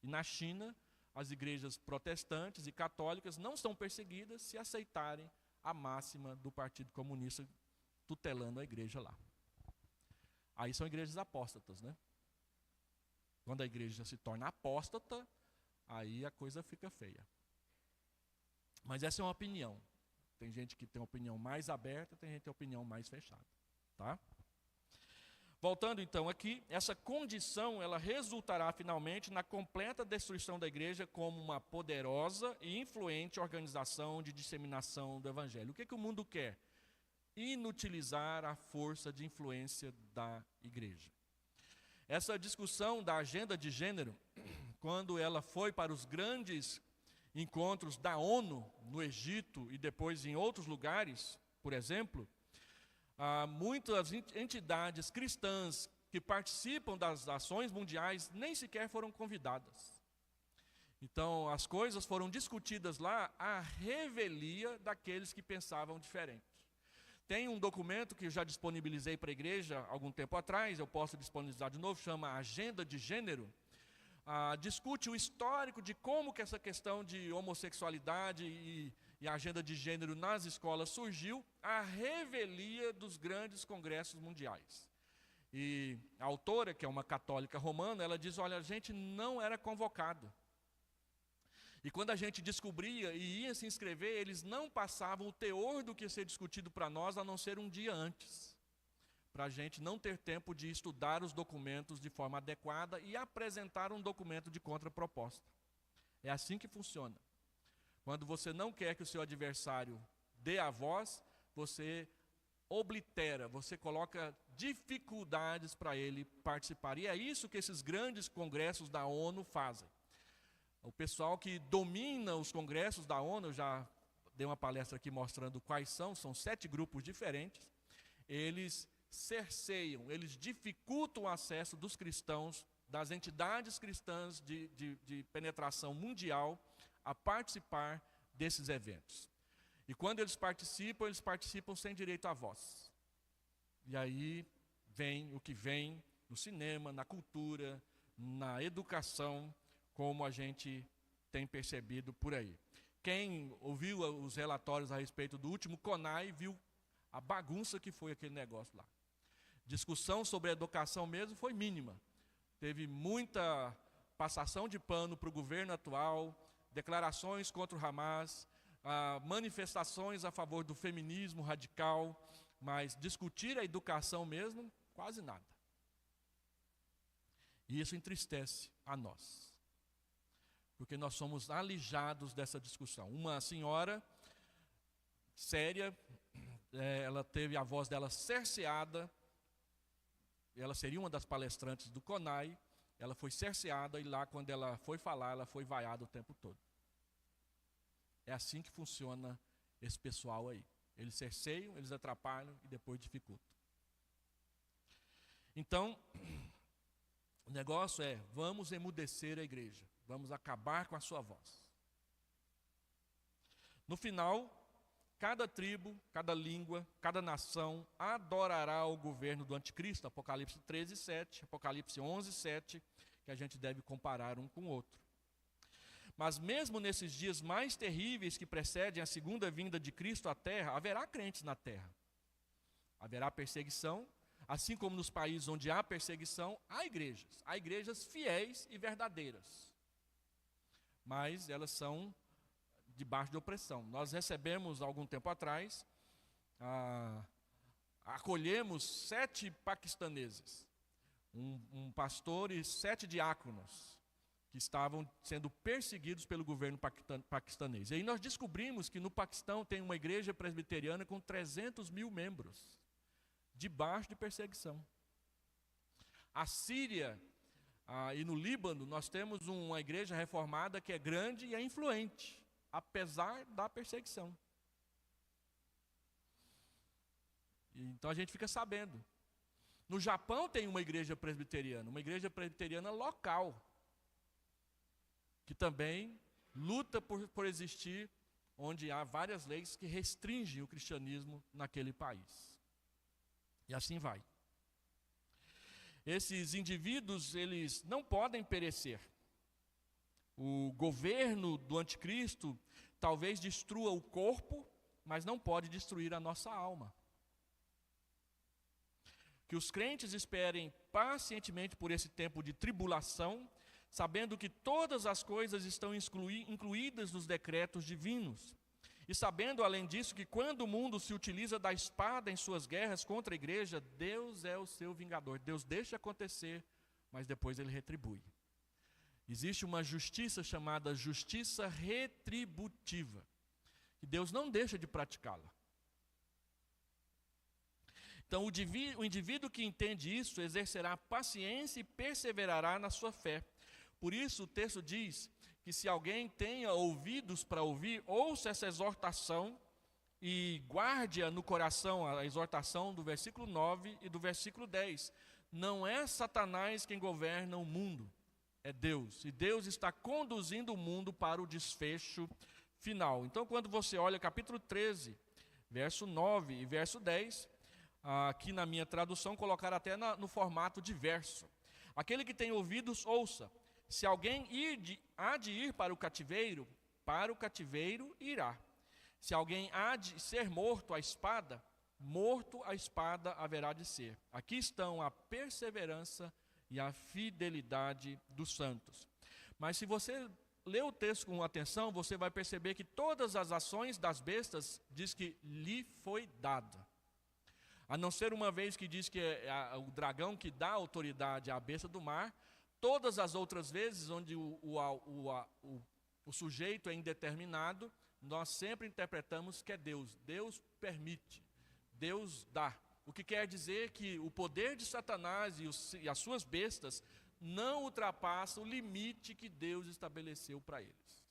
E na China, as igrejas protestantes e católicas não são perseguidas se aceitarem a máxima do Partido Comunista tutelando a igreja lá. Aí são igrejas apóstatas, né? Quando a igreja se torna apóstata, aí a coisa fica feia. Mas essa é uma opinião. Tem gente que tem uma opinião mais aberta, tem gente que tem uma opinião mais fechada, tá? Voltando então aqui, essa condição ela resultará finalmente na completa destruição da igreja como uma poderosa e influente organização de disseminação do evangelho. O que o mundo quer? Inutilizar a força de influência da igreja. Essa discussão da agenda de gênero, quando ela foi para os grandes encontros da ONU no Egito e depois em outros lugares, por exemplo, muitas entidades cristãs que participam das ações mundiais nem sequer foram convidadas. Então, as coisas foram discutidas lá à revelia daqueles que pensavam diferente. Tem um documento que eu já disponibilizei para a igreja há algum tempo atrás, eu posso disponibilizar de novo, chama Agenda de Gênero. Discute o histórico de como que essa questão de homossexualidade e a agenda de gênero nas escolas surgiu à revelia dos grandes congressos mundiais. E a autora, que é uma católica romana, ela diz, olha, a gente não era convocado. E quando a gente descobria e ia se inscrever, eles não passavam o teor do que ia ser discutido para nós, a não ser um dia antes. Para a gente não ter tempo de estudar os documentos de forma adequada e apresentar um documento de contraproposta. É assim que funciona. Quando você não quer que o seu adversário dê a voz, você oblitera, você coloca dificuldades para ele participar. E é isso que esses grandes congressos da ONU fazem. O pessoal que domina os congressos da ONU, eu já dei uma palestra aqui mostrando quais são 7 grupos diferentes, eles cerceiam, eles dificultam o acesso dos cristãos, das entidades cristãs de penetração mundial, a participar desses eventos. E quando eles participam sem direito à voz. E aí vem o que vem no cinema, na cultura, na educação, como a gente tem percebido por aí. Quem ouviu os relatórios a respeito do último CONAI, viu a bagunça que foi aquele negócio lá. Discussão sobre a educação mesmo foi mínima. Teve muita passação de pano para o governo atual, declarações contra o Hamas, manifestações a favor do feminismo radical, mas discutir a educação mesmo, quase nada. E isso entristece a nós, porque nós somos alijados dessa discussão. Uma senhora séria, ela teve a voz dela cerceada, ela seria uma das palestrantes do CONAI, ela foi cerceada e lá quando ela foi falar, ela foi vaiada o tempo todo. É assim que funciona esse pessoal aí. Eles cerceiam, eles atrapalham e depois dificultam. Então, o negócio é, vamos emudecer a igreja, vamos acabar com a sua voz. No final, cada tribo, cada língua, cada nação adorará o governo do anticristo, Apocalipse 13:7, Apocalipse 11:7, que a gente deve comparar um com o outro. Mas mesmo nesses dias mais terríveis que precedem a segunda vinda de Cristo à terra, haverá crentes na terra. Haverá perseguição, assim como nos países onde há perseguição, há igrejas fiéis e verdadeiras. Mas elas são debaixo de opressão. Nós recebemos, algum tempo atrás, acolhemos 7 paquistaneses, um pastor e 7 diáconos, que estavam sendo perseguidos pelo governo paquistanês. E aí nós descobrimos que no Paquistão tem uma igreja presbiteriana com 300 mil membros, debaixo de perseguição. A Síria e no Líbano nós temos uma igreja reformada que é grande e é influente, apesar da perseguição. Então a gente fica sabendo. No Japão tem uma igreja presbiteriana local, que também luta por existir, onde há várias leis que restringem o cristianismo naquele país. E assim vai. Esses indivíduos, eles não podem perecer. O governo do anticristo talvez destrua o corpo, mas não pode destruir a nossa alma. Que os crentes esperem pacientemente por esse tempo de tribulação, sabendo que todas as coisas estão incluídas nos decretos divinos. E sabendo, além disso, que quando o mundo se utiliza da espada em suas guerras contra a igreja, Deus é o seu vingador. Deus deixa acontecer, mas depois ele retribui. Existe uma justiça chamada justiça retributiva, e Deus não deixa de praticá-la. Então, o indivíduo que entende isso exercerá paciência e perseverará na sua fé. Por isso, o texto diz que se alguém tenha ouvidos para ouvir, ouça essa exortação e guarde-a no coração, a exortação do versículo 9 e do versículo 10. Não é Satanás quem governa o mundo, é Deus. E Deus está conduzindo o mundo para o desfecho final. Então, quando você olha capítulo 13, verso 9 e verso 10, aqui na minha tradução colocaram até no formato de verso. Aquele que tem ouvidos, ouça. Se alguém há de ir para o cativeiro irá. Se alguém há de ser morto à espada, morto à espada haverá de ser. Aqui estão a perseverança e a fidelidade dos santos. Mas se você ler o texto com atenção, você vai perceber que todas as ações das bestas diz que lhe foi dada. A não ser uma vez que diz que é o dragão que dá autoridade à besta do mar, todas as outras vezes onde o sujeito é indeterminado, nós sempre interpretamos que é Deus. Deus permite, Deus dá. O que quer dizer que o poder de Satanás e as suas bestas não ultrapassa o limite que Deus estabeleceu para eles.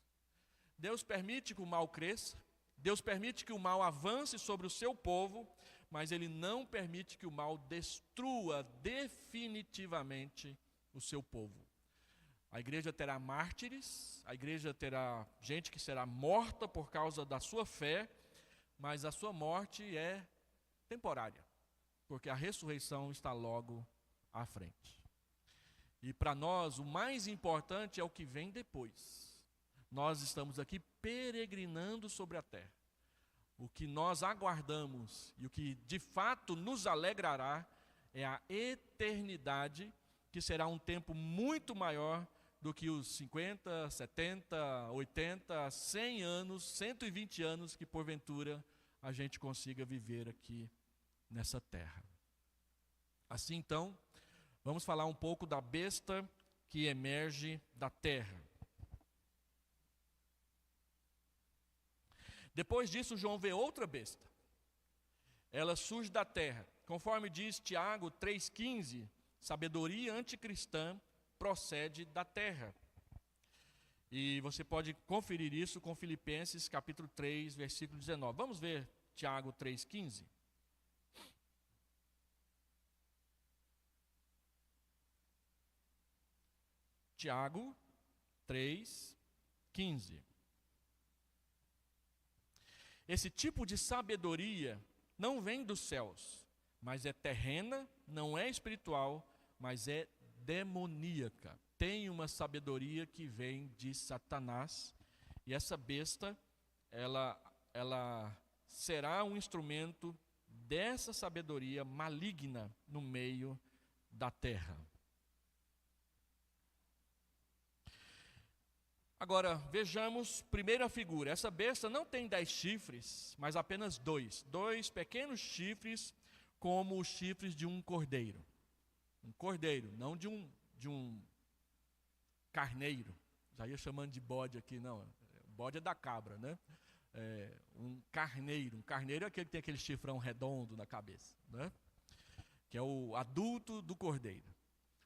Deus permite que o mal cresça, Deus permite que o mal avance sobre o seu povo, mas Ele não permite que o mal destrua definitivamente o seu povo. A igreja terá mártires, a igreja terá gente que será morta por causa da sua fé, mas a sua morte é temporária, porque a ressurreição está logo à frente. E para nós, o mais importante é o que vem depois. Nós estamos aqui peregrinando sobre a terra. O que nós aguardamos e o que de fato nos alegrará é a eternidade, que será um tempo muito maior do que os 50, 70, 80, 100 anos, 120 anos que porventura a gente consiga viver aqui nessa terra. Assim então, vamos falar um pouco da besta que emerge da terra. Depois disso, João vê outra besta. Ela surge da terra. Conforme diz Tiago 3,15, sabedoria anticristã procede da terra. E você pode conferir isso com Filipenses capítulo 3, versículo 19. Vamos ver Tiago 3,15. Tiago 3,15. Esse tipo de sabedoria não vem dos céus, mas é terrena, não é espiritual, mas é demoníaca. Tem uma sabedoria que vem de Satanás, e essa besta, ela será um instrumento dessa sabedoria maligna no meio da terra. Agora, vejamos primeira figura. Essa besta não tem 10 chifres, mas apenas 2. 2 pequenos chifres, como os chifres de um cordeiro. Um cordeiro, não de um carneiro. Já ia chamando de bode aqui, não. Bode é da cabra, né? Um carneiro. Um carneiro é aquele que tem aquele chifrão redondo na cabeça, né? Que é o adulto do cordeiro.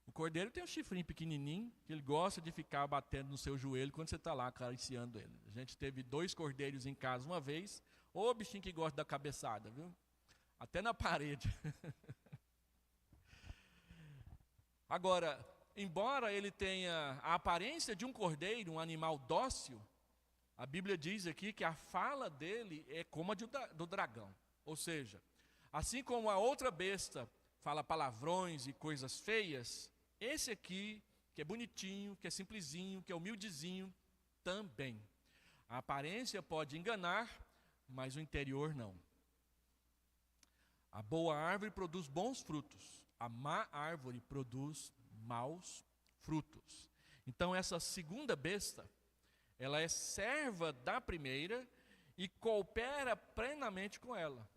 O cordeiro tem um chifrinho pequenininho, que ele gosta de ficar batendo no seu joelho quando você está lá acariciando ele. A gente teve 2 cordeiros em casa uma vez. Ô bichinho que gosta da cabeçada, viu? Até na parede. Agora, embora ele tenha a aparência de um cordeiro, um animal dócil, a Bíblia diz aqui que a fala dele é como a do dragão. Ou seja, assim como a outra besta fala palavrões e coisas feias, esse aqui, que é bonitinho, que é simplesinho, que é humildezinho, também. A aparência pode enganar, mas o interior não. A boa árvore produz bons frutos, a má árvore produz maus frutos. Então essa segunda besta, ela é serva da primeira e coopera plenamente com ela.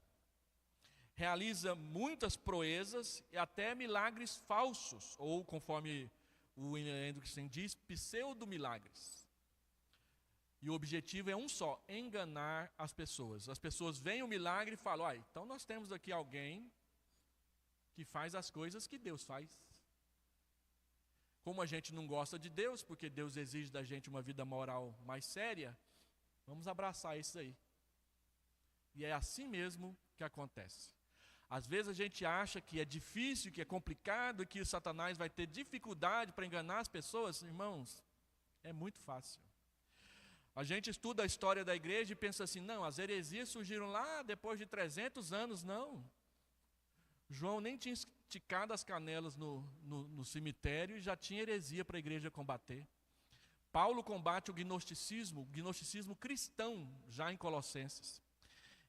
Realiza muitas proezas e até milagres falsos, ou conforme o Hendrickson diz, pseudo-milagres. E o objetivo é um só, enganar as pessoas. As pessoas veem o milagre e falam, então nós temos aqui alguém que faz as coisas que Deus faz. Como a gente não gosta de Deus, porque Deus exige da gente uma vida moral mais séria, vamos abraçar isso aí. E é assim mesmo que acontece. Às vezes a gente acha que é difícil, que é complicado, que o Satanás vai ter dificuldade para enganar as pessoas. Irmãos, é muito fácil. A gente estuda a história da igreja e pensa assim, não, as heresias surgiram lá depois de 300 anos, não. João nem tinha esticado as canelas no cemitério e já tinha heresia para a igreja combater. Paulo combate o gnosticismo cristão, já em Colossenses.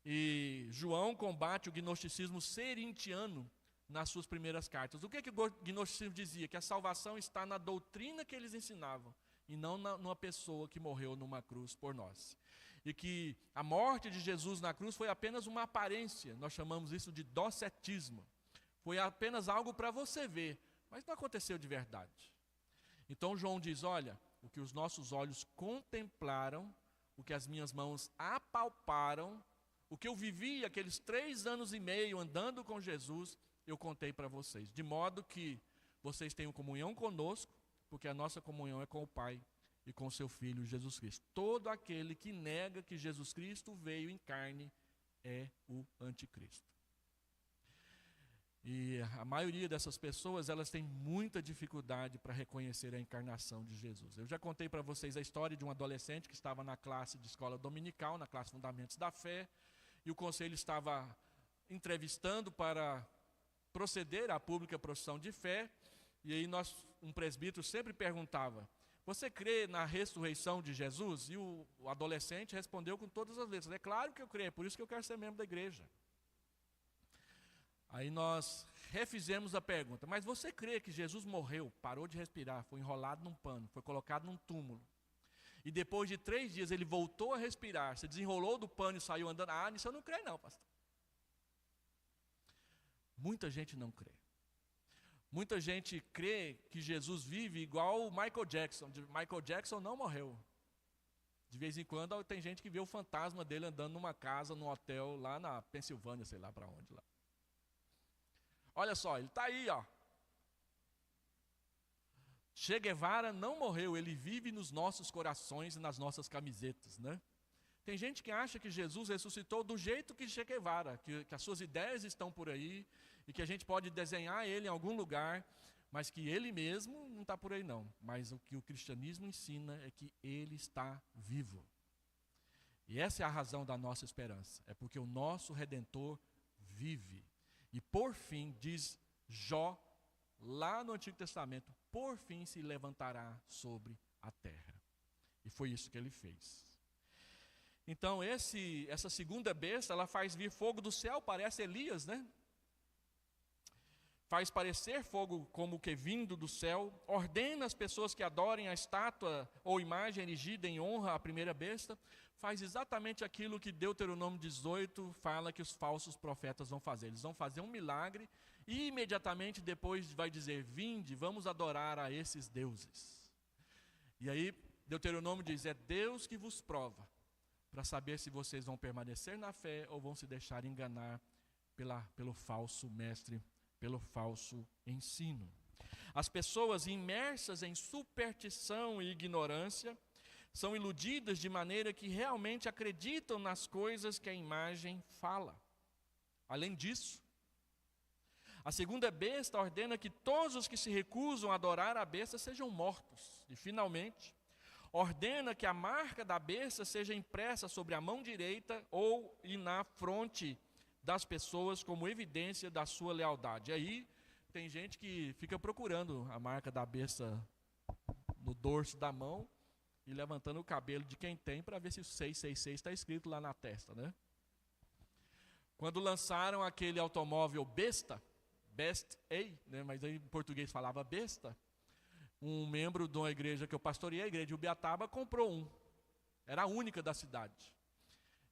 E João combate o gnosticismo serintiano nas suas primeiras cartas. O que o gnosticismo dizia? Que a salvação está na doutrina que eles ensinavam, e não numa pessoa que morreu numa cruz por nós. E que a morte de Jesus na cruz foi apenas uma aparência, nós chamamos isso de docetismo. Foi apenas algo para você ver, mas não aconteceu de verdade. Então João diz, olha, o que os nossos olhos contemplaram, o que as minhas mãos apalparam, o que eu vivi aqueles 3 anos e meio andando com Jesus, eu contei para vocês. De modo que vocês tenham comunhão conosco, porque a nossa comunhão é com o Pai e com o seu Filho Jesus Cristo. Todo aquele que nega que Jesus Cristo veio em carne é o anticristo. E a maioria dessas pessoas, elas têm muita dificuldade para reconhecer a encarnação de Jesus. Eu já contei para vocês a história de um adolescente que estava na classe de escola dominical, na classe Fundamentos da Fé, e o conselho estava entrevistando para proceder à pública profissão de fé, e aí um presbítero sempre perguntava, você crê na ressurreição de Jesus? E o adolescente respondeu com todas as letras, é claro que eu creio, é por isso que eu quero ser membro da igreja. Aí nós refizemos a pergunta, mas você crê que Jesus morreu, parou de respirar, foi enrolado num pano, foi colocado num túmulo, e depois de 3 dias ele voltou a respirar, se desenrolou do pano e saiu andando? Nisso eu não creio não, pastor. Muita gente não crê. Muita gente crê que Jesus vive igual o Michael Jackson. Michael Jackson não morreu. De vez em quando tem gente que vê o fantasma dele andando numa casa, num hotel, lá na Pensilvânia, sei lá para onde lá. Olha só, ele está aí, ó. Che Guevara não morreu, ele vive nos nossos corações e nas nossas camisetas, né? Tem gente que acha que Jesus ressuscitou do jeito que Che Guevara, que as suas ideias estão por aí, e que a gente pode desenhar ele em algum lugar, mas que ele mesmo não está por aí não. Mas o que o cristianismo ensina é que ele está vivo. E essa é a razão da nossa esperança, é porque o nosso Redentor vive. E por fim, diz Jó, lá no Antigo Testamento, por fim se levantará sobre a terra. E foi isso que ele fez. Então essa segunda besta, ela faz vir fogo do céu, parece Elias, né? Faz parecer fogo como que vindo do céu, ordena as pessoas que adorem a estátua ou imagem erigida em honra à primeira besta, faz exatamente aquilo que Deuteronômio 18 fala que os falsos profetas vão fazer. Eles vão fazer um milagre e imediatamente depois vai dizer, vinde, vamos adorar a esses deuses. E aí Deuteronômio diz, é Deus que vos prova, para saber se vocês vão permanecer na fé ou vão se deixar enganar pelo falso mestre, pelo falso ensino. As pessoas imersas em superstição e ignorância são iludidas de maneira que realmente acreditam nas coisas que a imagem fala. Além disso, a segunda besta ordena que todos os que se recusam a adorar a besta sejam mortos. E finalmente, ordena que a marca da besta seja impressa sobre a mão direita e na fronte das pessoas como evidência da sua lealdade. E aí tem gente que fica procurando a marca da besta no dorso da mão e levantando o cabelo de quem tem para ver se o 666 está escrito lá na testa, né? Quando lançaram aquele automóvel besta, Best A, né, mas aí em português falava besta, um membro de uma igreja que eu pastoreei, a igreja de Ubiataba, comprou um. Era a única da cidade.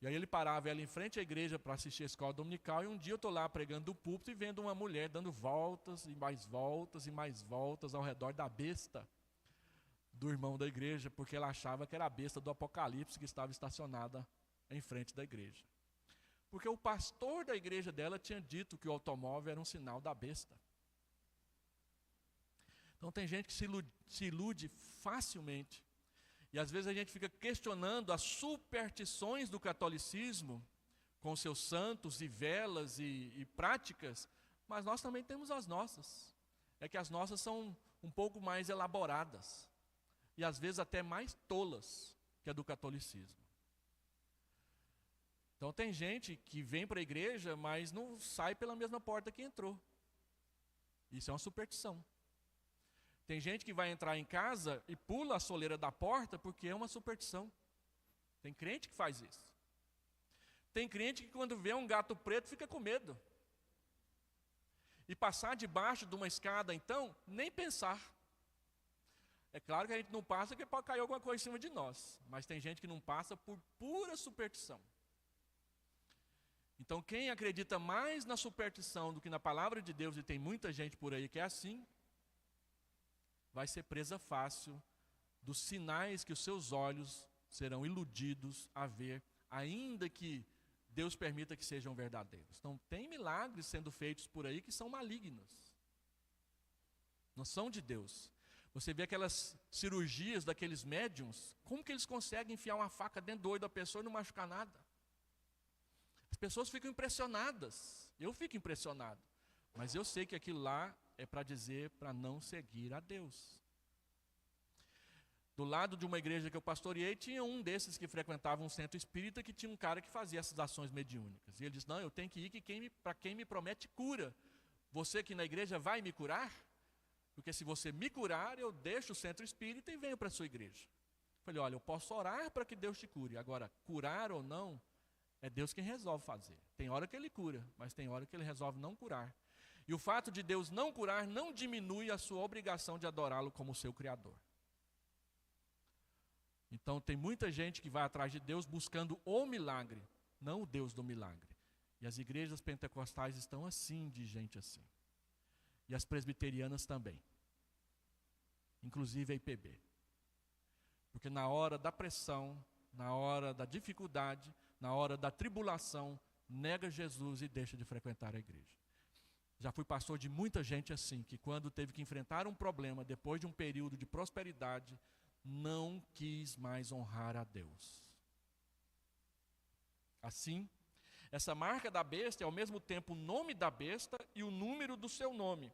E aí ele parava ela em frente à igreja para assistir a escola dominical, e um dia eu estou lá pregando do púlpito e vendo uma mulher dando voltas e mais voltas e mais voltas ao redor da besta do irmão da igreja, porque ela achava que era a besta do Apocalipse que estava estacionada em frente da igreja. Porque o pastor da igreja dela tinha dito que o automóvel era um sinal da besta. Então tem gente que se ilude facilmente. E às vezes a gente fica questionando as superstições do catolicismo, com seus santos e velas e práticas, mas nós também temos as nossas. É que as nossas são um pouco mais elaboradas, e às vezes até mais tolas que a do catolicismo. Então tem gente que vem para a igreja, mas não sai pela mesma porta que entrou. Isso é uma superstição. Tem gente que vai entrar em casa e pula a soleira da porta porque é uma superstição. Tem crente que faz isso. Tem crente que quando vê um gato preto fica com medo. E passar debaixo de uma escada, então, nem pensar. É claro que a gente não passa porque pode cair alguma coisa em cima de nós. Mas tem gente que não passa por pura superstição. Então quem acredita mais na superstição do que na palavra de Deus, e tem muita gente por aí que é assim, vai ser presa fácil dos sinais que os seus olhos serão iludidos a ver, ainda que Deus permita que sejam verdadeiros. Então, tem milagres sendo feitos por aí que são malignos. Não são de Deus. Você vê aquelas cirurgias daqueles médiums, como que eles conseguem enfiar uma faca dentro do olho da pessoa e não machucar nada? As pessoas ficam impressionadas. Eu fico impressionado. Mas eu sei que aquilo lá é para dizer para não seguir a Deus. Do lado de uma igreja que eu pastoreei, tinha um desses que frequentava um centro espírita, que tinha um cara que fazia essas ações mediúnicas. E ele disse, não, eu tenho que ir para quem me promete cura. Você que na igreja vai me curar? Porque se você me curar, eu deixo o centro espírita e venho para a sua igreja. Eu falei, olha, eu posso orar para que Deus te cure. Agora, curar ou não, é Deus quem resolve fazer. Tem hora que Ele cura, mas tem hora que Ele resolve não curar. E o fato de Deus não curar não diminui a sua obrigação de adorá-lo como seu Criador. Então tem muita gente que vai atrás de Deus buscando o milagre, não o Deus do milagre. E as igrejas pentecostais estão assim, de gente assim. E as presbiterianas também. Inclusive a IPB. Porque na hora da pressão, na hora da dificuldade, na hora da tribulação, nega Jesus e deixa de frequentar a igreja. Já fui pastor de muita gente assim, que quando teve que enfrentar um problema, depois de um período de prosperidade, não quis mais honrar a Deus. Assim, essa marca da besta é ao mesmo tempo o nome da besta e o número do seu nome.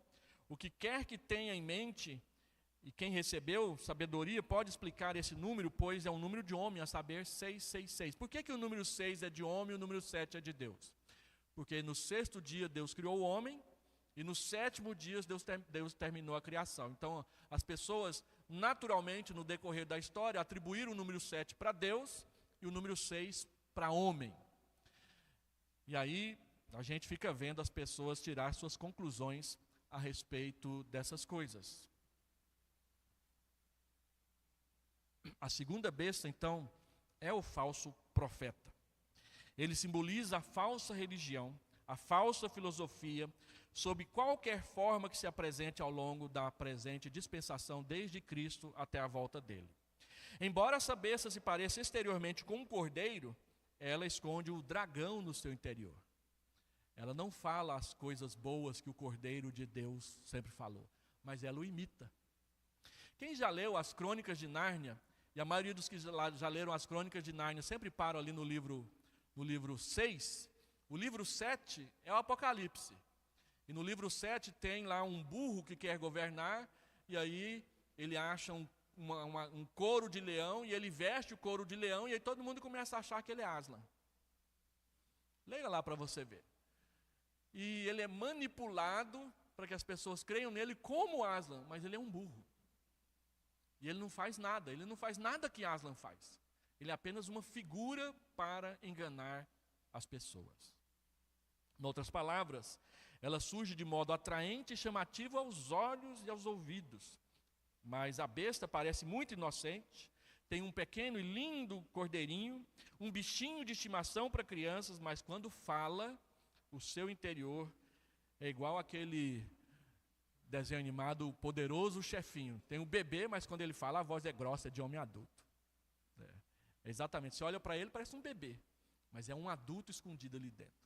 O que quer que tenha em mente, e quem recebeu sabedoria pode explicar esse número, pois é um número de homem, a saber, 666. Por que o número 6 é de homem e o número 7 é de Deus? Porque no sexto dia Deus criou o homem, e no sétimo dia Deus terminou a criação. Então as pessoas naturalmente no decorrer da história atribuíram o número 7 para Deus e o número 6 para homem. E aí a gente fica vendo as pessoas tirar suas conclusões a respeito dessas coisas. A segunda besta, então, é o falso profeta. Ele simboliza a falsa religião, a falsa filosofia, sob qualquer forma que se apresente ao longo da presente dispensação, desde Cristo até a volta dele. Embora essa besta se pareça exteriormente com um cordeiro, ela esconde o dragão no seu interior. Ela não fala as coisas boas que o Cordeiro de Deus sempre falou, mas ela o imita. Quem já leu as Crônicas de Nárnia, e a maioria dos que já leram as Crônicas de Nárnia sempre param ali no livro 6, o livro 7 é o Apocalipse. E no livro 7 tem lá um burro que quer governar, e aí ele acha um couro de leão, e ele veste o couro de leão, e aí todo mundo começa a achar que ele é Aslan. Leia lá para você ver. E ele é manipulado para que as pessoas creiam nele como Aslan, mas ele é um burro. E ele não faz nada que Aslan faz. Ele é apenas uma figura para enganar as pessoas. Em outras palavras, ela surge de modo atraente e chamativo aos olhos e aos ouvidos. Mas a besta parece muito inocente, tem um pequeno e lindo cordeirinho, um bichinho de estimação para crianças, mas quando fala, o seu interior é igual aquele desenho animado, o Poderoso Chefinho. Tem um bebê, mas quando ele fala, a voz é grossa, é de homem adulto. Exatamente, você olha para ele, parece um bebê, mas é um adulto escondido ali dentro.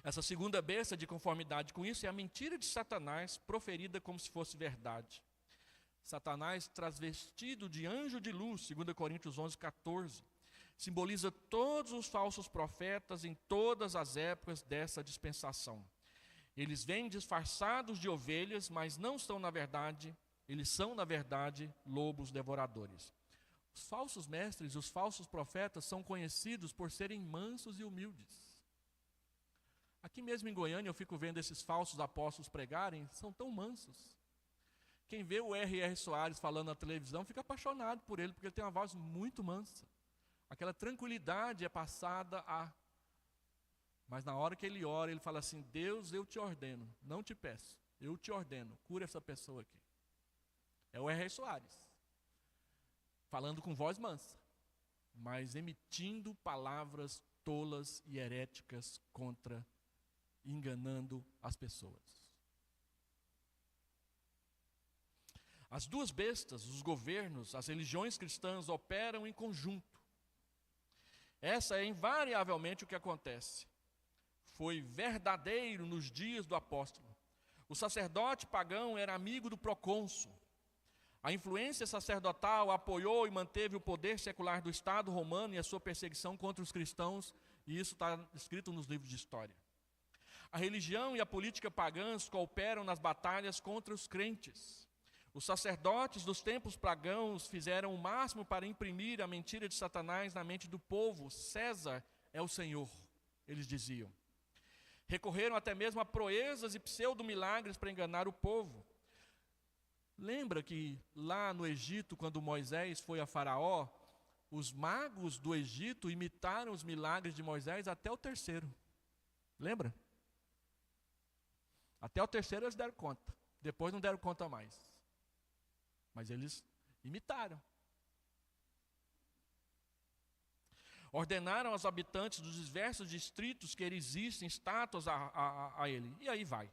Essa segunda besta, de conformidade com isso, é a mentira de Satanás, proferida como se fosse verdade. Satanás, transvestido de anjo de luz, 2 Coríntios 11:14, simboliza todos os falsos profetas em todas as épocas dessa dispensação. Eles vêm disfarçados de ovelhas, mas não são na verdade, eles são na verdade lobos devoradores. Os falsos mestres, os falsos profetas são conhecidos por serem mansos e humildes. Aqui mesmo em Goiânia eu fico vendo esses falsos apóstolos pregarem, são tão mansos. Quem vê o R.R. Soares falando na televisão fica apaixonado por ele, porque ele tem uma voz muito mansa. Aquela tranquilidade é passada a... Mas na hora que ele ora, ele fala assim: Deus, eu te ordeno, não te peço, eu te ordeno, cura essa pessoa aqui. É o R.R. Soares, falando com voz mansa, mas emitindo palavras tolas e heréticas contra, enganando as pessoas. As duas bestas, os governos, as religiões cristãs operam em conjunto. Essa é invariavelmente o que acontece. Foi verdadeiro nos dias do apóstolo. O sacerdote pagão era amigo do procônsul. A influência sacerdotal apoiou e manteve o poder secular do Estado romano e a sua perseguição contra os cristãos, e isso está escrito nos livros de história. A religião e a política pagãs cooperam nas batalhas contra os crentes. Os sacerdotes dos tempos pagãos fizeram o máximo para imprimir a mentira de Satanás na mente do povo. César é o Senhor, eles diziam. Recorreram até mesmo a proezas e pseudo-milagres para enganar o povo. Lembra que lá no Egito, quando Moisés foi a Faraó, os magos do Egito imitaram os milagres de Moisés até o terceiro. Lembra? Até o terceiro eles deram conta. Depois não deram conta mais. Mas eles imitaram. Ordenaram aos habitantes dos diversos distritos que existem estátuas a ele. E aí vai.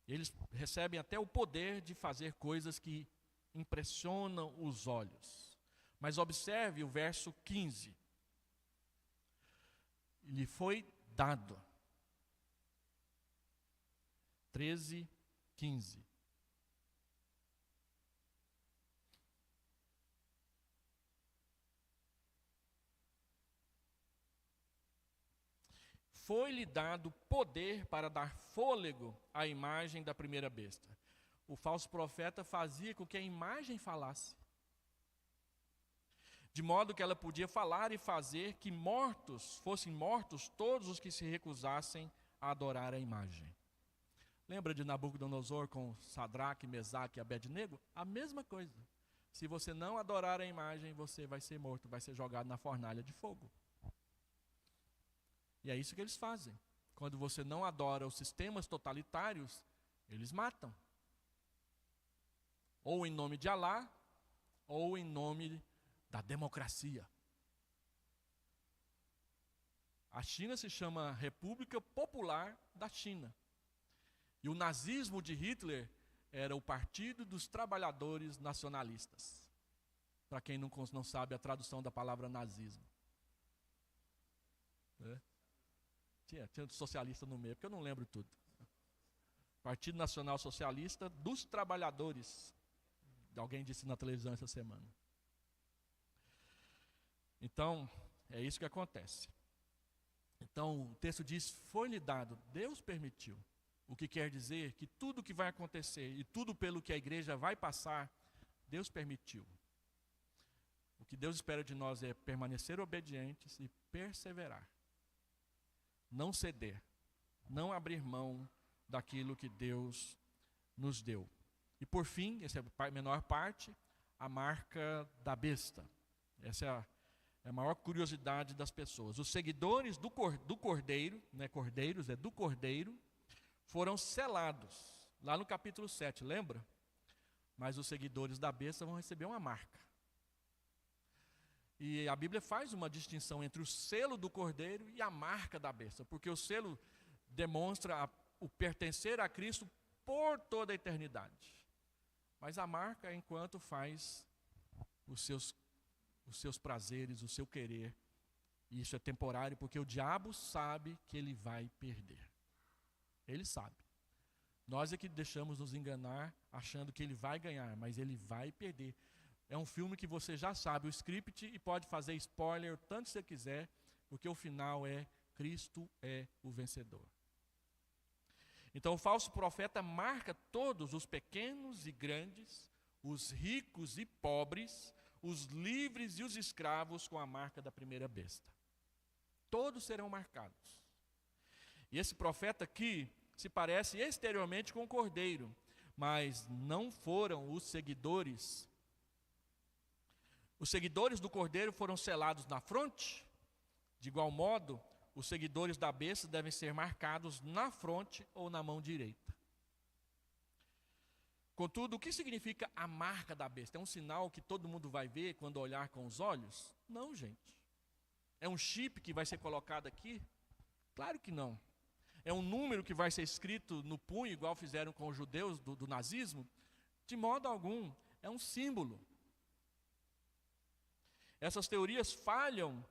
Eles recebem até o poder de fazer coisas que impressionam os olhos. Mas observe o verso 15. Lhe foi dado. 13, 15. Foi-lhe dado poder para dar fôlego à imagem da primeira besta. O falso profeta fazia com que a imagem falasse. De modo que ela podia falar e fazer que fossem mortos todos os que se recusassem a adorar a imagem. Lembra de Nabucodonosor com Sadraque, Mesaque e Abednego? A mesma coisa. Se você não adorar a imagem, você vai ser morto, vai ser jogado na fornalha de fogo. E é isso que eles fazem. Quando você não adora os sistemas totalitários, eles matam. Ou em nome de Alá, ou em nome da democracia. A China se chama República Popular da China. E o nazismo de Hitler era o Partido dos Trabalhadores Nacionalistas. Para quem não sabe a tradução da palavra nazismo. Tinha socialista no meio, porque eu não lembro tudo. Partido Nacional Socialista dos Trabalhadores. Alguém disse na televisão essa semana. Então, é isso que acontece. Então, o texto diz, foi-lhe dado, Deus permitiu. O que quer dizer que tudo que vai acontecer e tudo pelo que a igreja vai passar, Deus permitiu. O que Deus espera de nós é permanecer obedientes e perseverar. Não ceder, não abrir mão daquilo que Deus nos deu. E por fim, essa é a menor parte, a marca da besta. Essa é a maior curiosidade das pessoas. Os seguidores do cordeiro, não é cordeiros, é do cordeiro, foram selados. Lá no capítulo 7, lembra? Mas os seguidores da besta vão receber uma marca. E a Bíblia faz uma distinção entre o selo do cordeiro e a marca da besta, porque o selo demonstra o pertencer a Cristo por toda a eternidade. Mas a marca é enquanto faz os seus prazeres, o seu querer. E isso é temporário, porque o diabo sabe que ele vai perder. Ele sabe. Nós é que deixamos nos enganar, achando que ele vai ganhar, mas ele vai perder. É um filme que você já sabe o script e pode fazer spoiler o tanto que você quiser, porque o final é Cristo é o vencedor. Então o falso profeta marca todos, os pequenos e grandes, os ricos e pobres, os livres e os escravos, com a marca da primeira besta. Todos serão marcados. E esse profeta aqui se parece exteriormente com o cordeiro, mas não foram os seguidores. Os seguidores do cordeiro foram selados na fronte. De igual modo, os seguidores da besta devem ser marcados na fronte ou na mão direita. Contudo, o que significa a marca da besta? É um sinal que todo mundo vai ver quando olhar com os olhos? Não, gente. É um chip que vai ser colocado aqui? Claro que não. É um número que vai ser escrito no punho, igual fizeram com os judeus do nazismo? De modo algum. É um símbolo. Essas teorias falham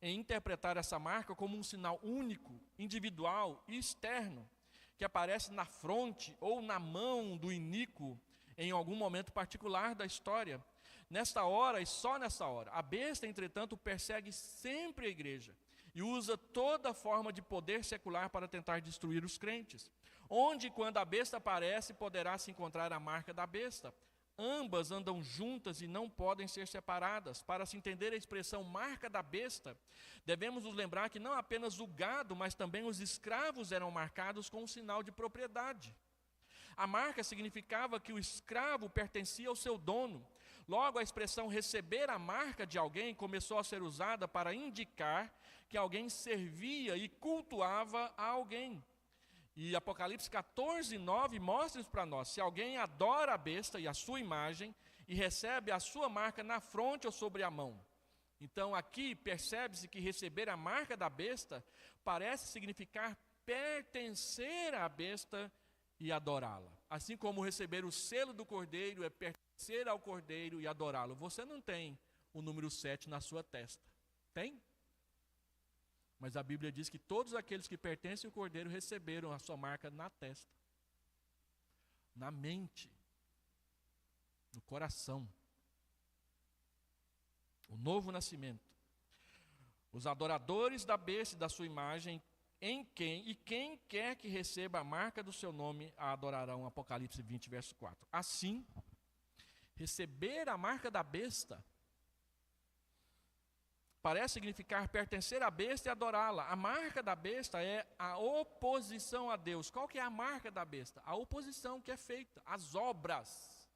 em interpretar essa marca como um sinal único, individual e externo, que aparece na fronte ou na mão do iníquo em algum momento particular da história. Nesta hora e só nessa hora, a besta, entretanto, persegue sempre a igreja e usa toda forma de poder secular para tentar destruir os crentes. Onde e quando a besta aparece, poderá se encontrar a marca da besta. Ambas andam juntas e não podem ser separadas. Para se entender a expressão marca da besta, devemos nos lembrar que não apenas o gado, mas também os escravos eram marcados com um sinal de propriedade. A marca significava que o escravo pertencia ao seu dono. Logo, a expressão receber a marca de alguém começou a ser usada para indicar que alguém servia e cultuava a alguém. E Apocalipse 14, 9 mostra isso para nós. Se alguém adora a besta e a sua imagem e recebe a sua marca na fronte ou sobre a mão. Então aqui percebe-se que receber a marca da besta parece significar pertencer à besta e adorá-la. Assim como receber o selo do cordeiro é pertencer ao cordeiro e adorá-lo. Você não tem o número 7 na sua testa. Tem? Mas a Bíblia diz que todos aqueles que pertencem ao cordeiro receberam a sua marca na testa, na mente, no coração. O novo nascimento. Os adoradores da besta e da sua imagem, quem quer que receba a marca do seu nome, a adorarão. Apocalipse 20, verso 4. Assim, receber a marca da besta parece significar pertencer à besta e adorá-la. A marca da besta é a oposição a Deus. Qual que é a marca da besta? A oposição que é feita, as obras.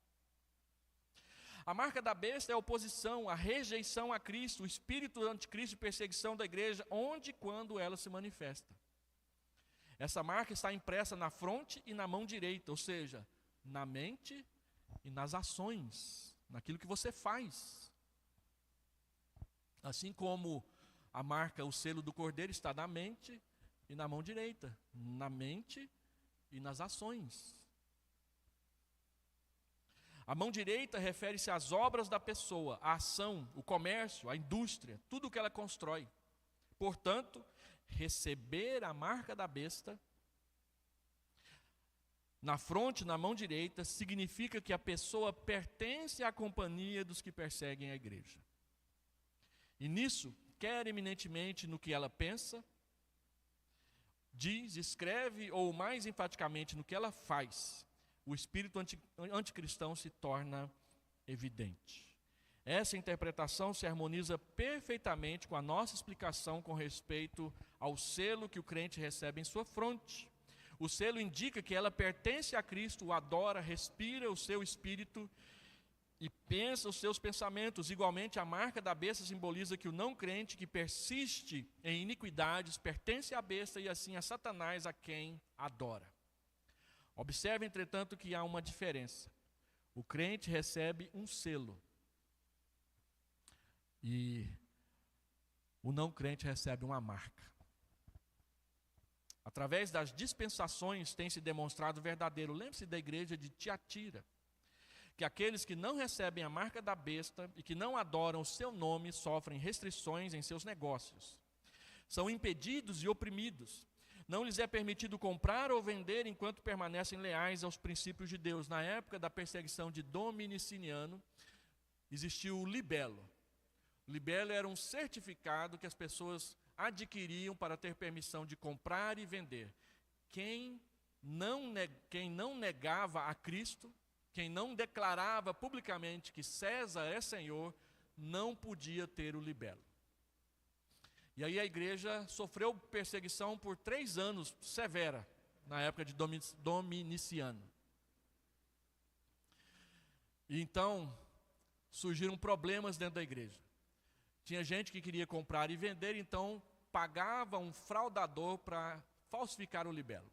A marca da besta é a oposição, a rejeição a Cristo, o espírito anticristo e perseguição da igreja, onde e quando ela se manifesta. Essa marca está impressa na fronte e na mão direita, ou seja, na mente e nas ações, naquilo que você faz. Assim como a marca, o selo do cordeiro está na mente e na mão direita, na mente e nas ações. A mão direita refere-se às obras da pessoa, a ação, o comércio, a indústria, tudo o que ela constrói. Portanto, receber a marca da besta na fronte, na mão direita, significa que a pessoa pertence à companhia dos que perseguem a igreja. E nisso, quer eminentemente no que ela pensa, diz, escreve ou mais enfaticamente no que ela faz, o espírito anticristão se torna evidente. Essa interpretação se harmoniza perfeitamente com a nossa explicação com respeito ao selo que o crente recebe em sua fronte. O selo indica que ela pertence a Cristo, o adora, respira o seu espírito e pensa os seus pensamentos. Igualmente, a marca da besta simboliza que o não crente que persiste em iniquidades pertence à besta e assim a Satanás, a quem adora. Observe, entretanto, que há uma diferença. O crente recebe um selo e o não crente recebe uma marca. Através das dispensações tem se demonstrado verdadeiro. Lembre-se da igreja de Tiatira, que aqueles que não recebem a marca da besta e que não adoram o seu nome sofrem restrições em seus negócios. São impedidos e oprimidos. Não lhes é permitido comprar ou vender enquanto permanecem leais aos princípios de Deus. Na época da perseguição de Dominiciano, existiu o libelo. O libelo era um certificado que as pessoas adquiriam para ter permissão de comprar e vender. Quem não negava a Cristo, quem não declarava publicamente que César é Senhor, não podia ter o libelo. E aí a igreja sofreu perseguição por 3 anos, severa, na época de Dominiciano. E então, surgiram problemas dentro da igreja. Tinha gente que queria comprar e vender, então pagava um fraudador para falsificar o libelo.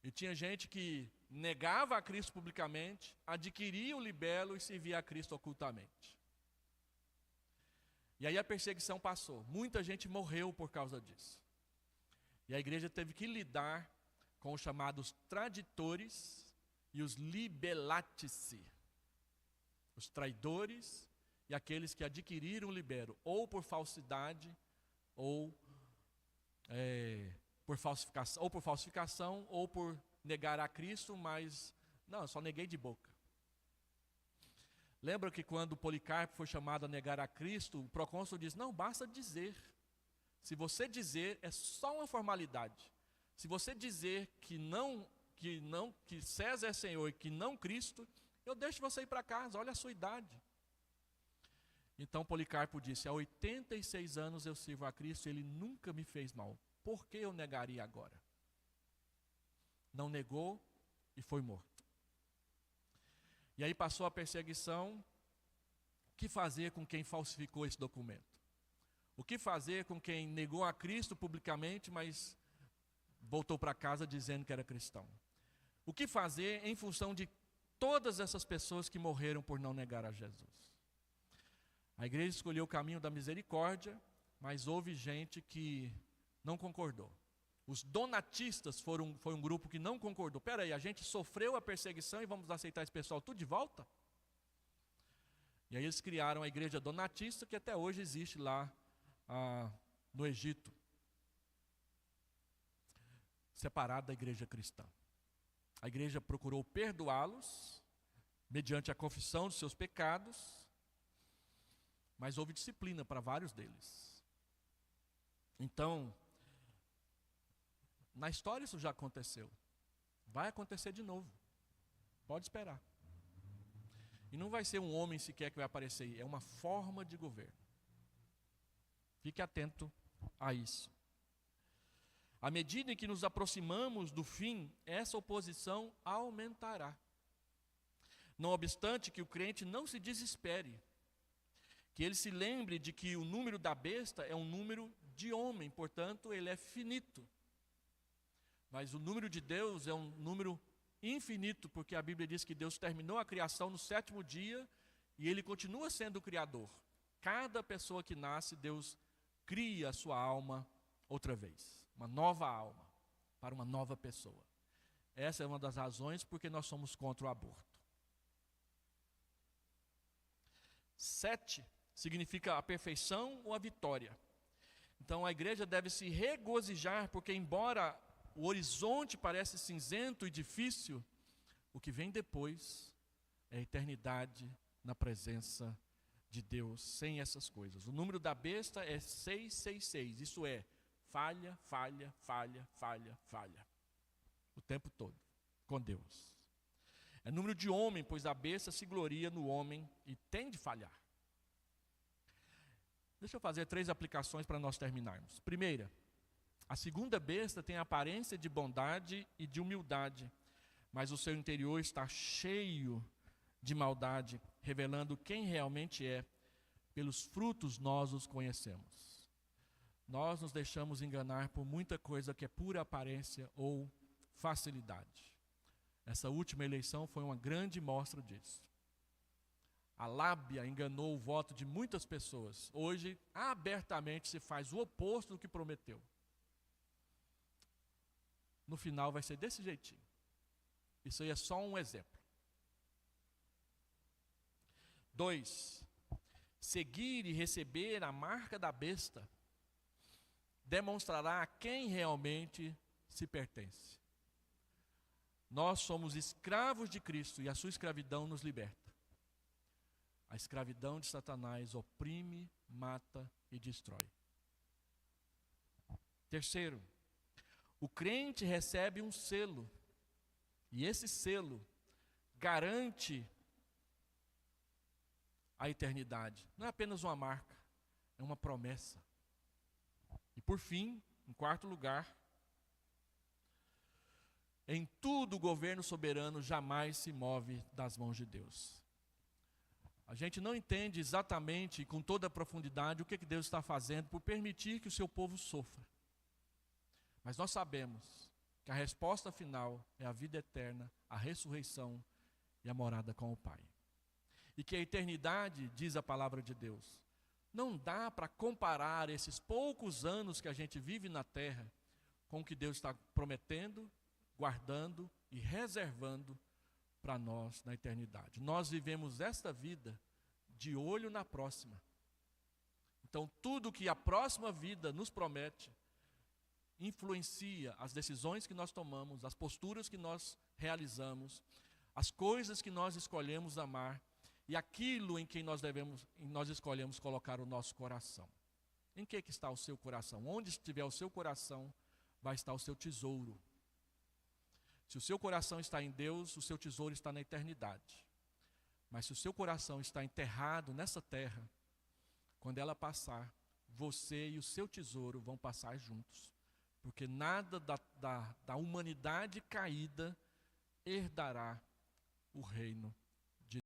E tinha gente que negava a Cristo publicamente, adquiria o libelo e servia a Cristo ocultamente. E aí a perseguição passou. Muita gente morreu por causa disso. E a igreja teve que lidar com os chamados traditores e os libellatici. Os traidores e aqueles que adquiriram o libelo, ou por falsidade, ou por falsificação, ou por negar a Cristo, mas não, eu só neguei de boca. Lembra que quando Policarpo foi chamado a negar a Cristo, o procônsul disse: não, basta dizer. Se você dizer, é só uma formalidade. Se você dizer que César é Senhor e que não Cristo, eu deixo você ir para casa, olha a sua idade. Então Policarpo disse: há 86 anos eu sirvo a Cristo, ele nunca me fez mal. Por que eu negaria agora? Não negou e foi morto. E aí passou a perseguição. O que fazer com quem falsificou esse documento? O que fazer com quem negou a Cristo publicamente, mas voltou para casa dizendo que era cristão? O que fazer em função de todas essas pessoas que morreram por não negar a Jesus? A igreja escolheu o caminho da misericórdia, mas houve gente que não concordou. Os donatistas foi um grupo que não concordou. Espera aí, a gente sofreu a perseguição e vamos aceitar esse pessoal tudo de volta? E aí eles criaram a igreja donatista, que até hoje existe lá no Egito, separada da igreja cristã. A igreja procurou perdoá-los, mediante a confissão dos seus pecados, mas houve disciplina para vários deles. Então, na história isso já aconteceu. Vai acontecer de novo. Pode esperar. E não vai ser um homem sequer que vai aparecer aí, é uma forma de governo. Fique atento a isso. À medida em que nos aproximamos do fim, essa oposição aumentará. Não obstante que o crente não se desespere, que ele se lembre de que o número da besta é um número de homem, portanto ele é finito. Mas o número de Deus é um número infinito, porque a Bíblia diz que Deus terminou a criação no 7º dia e Ele continua sendo o Criador. Cada pessoa que nasce, Deus cria a sua alma outra vez, uma nova alma, para uma nova pessoa. Essa é uma das razões porque nós somos contra o aborto. 7 significa a perfeição ou a vitória. Então a igreja deve se regozijar, porque embora o horizonte parece cinzento e difícil, o que vem depois é a eternidade na presença de Deus, sem essas coisas. O número da besta é 666, isso é, falha, falha, falha, falha, falha, o tempo todo, com Deus. É número de homem, pois a besta se gloria no homem e tem de falhar. Deixa eu fazer 3 aplicações para nós terminarmos. Primeira, A segunda besta tem a aparência de bondade e de humildade, mas o seu interior está cheio de maldade, revelando quem realmente é. Pelos frutos nós os conhecemos. Nós nos deixamos enganar por muita coisa que é pura aparência ou facilidade. Essa última eleição foi uma grande mostra disso. A lábia enganou o voto de muitas pessoas. Hoje, abertamente se faz o oposto do que prometeu. No final vai ser desse jeitinho. Isso aí é só um exemplo. 2. Seguir e receber a marca da besta demonstrará a quem realmente se pertence. Nós somos escravos de Cristo e a sua escravidão nos liberta. A escravidão de Satanás oprime, mata e destrói. 3. O crente recebe um selo, e esse selo garante a eternidade. Não é apenas uma marca, é uma promessa. E por fim, em 4º lugar, em tudo o governo soberano jamais se move das mãos de Deus. A gente não entende exatamente e com toda a profundidade o que Deus está fazendo por permitir que o seu povo sofra. Mas nós sabemos que a resposta final é a vida eterna, a ressurreição e a morada com o Pai. E que a eternidade, diz a palavra de Deus, não dá para comparar esses poucos anos que a gente vive na terra com o que Deus está prometendo, guardando e reservando para nós na eternidade. Nós vivemos esta vida de olho na próxima. Então, tudo que a próxima vida nos promete influencia as decisões que nós tomamos, as posturas que nós realizamos, as coisas que nós escolhemos amar e aquilo em que nós escolhemos colocar o nosso coração. Em que está o seu coração? Onde estiver o seu coração, vai estar o seu tesouro. Se o seu coração está em Deus, o seu tesouro está na eternidade. Mas se o seu coração está enterrado nessa terra, quando ela passar, você e o seu tesouro vão passar juntos. Porque nada da humanidade caída herdará o reino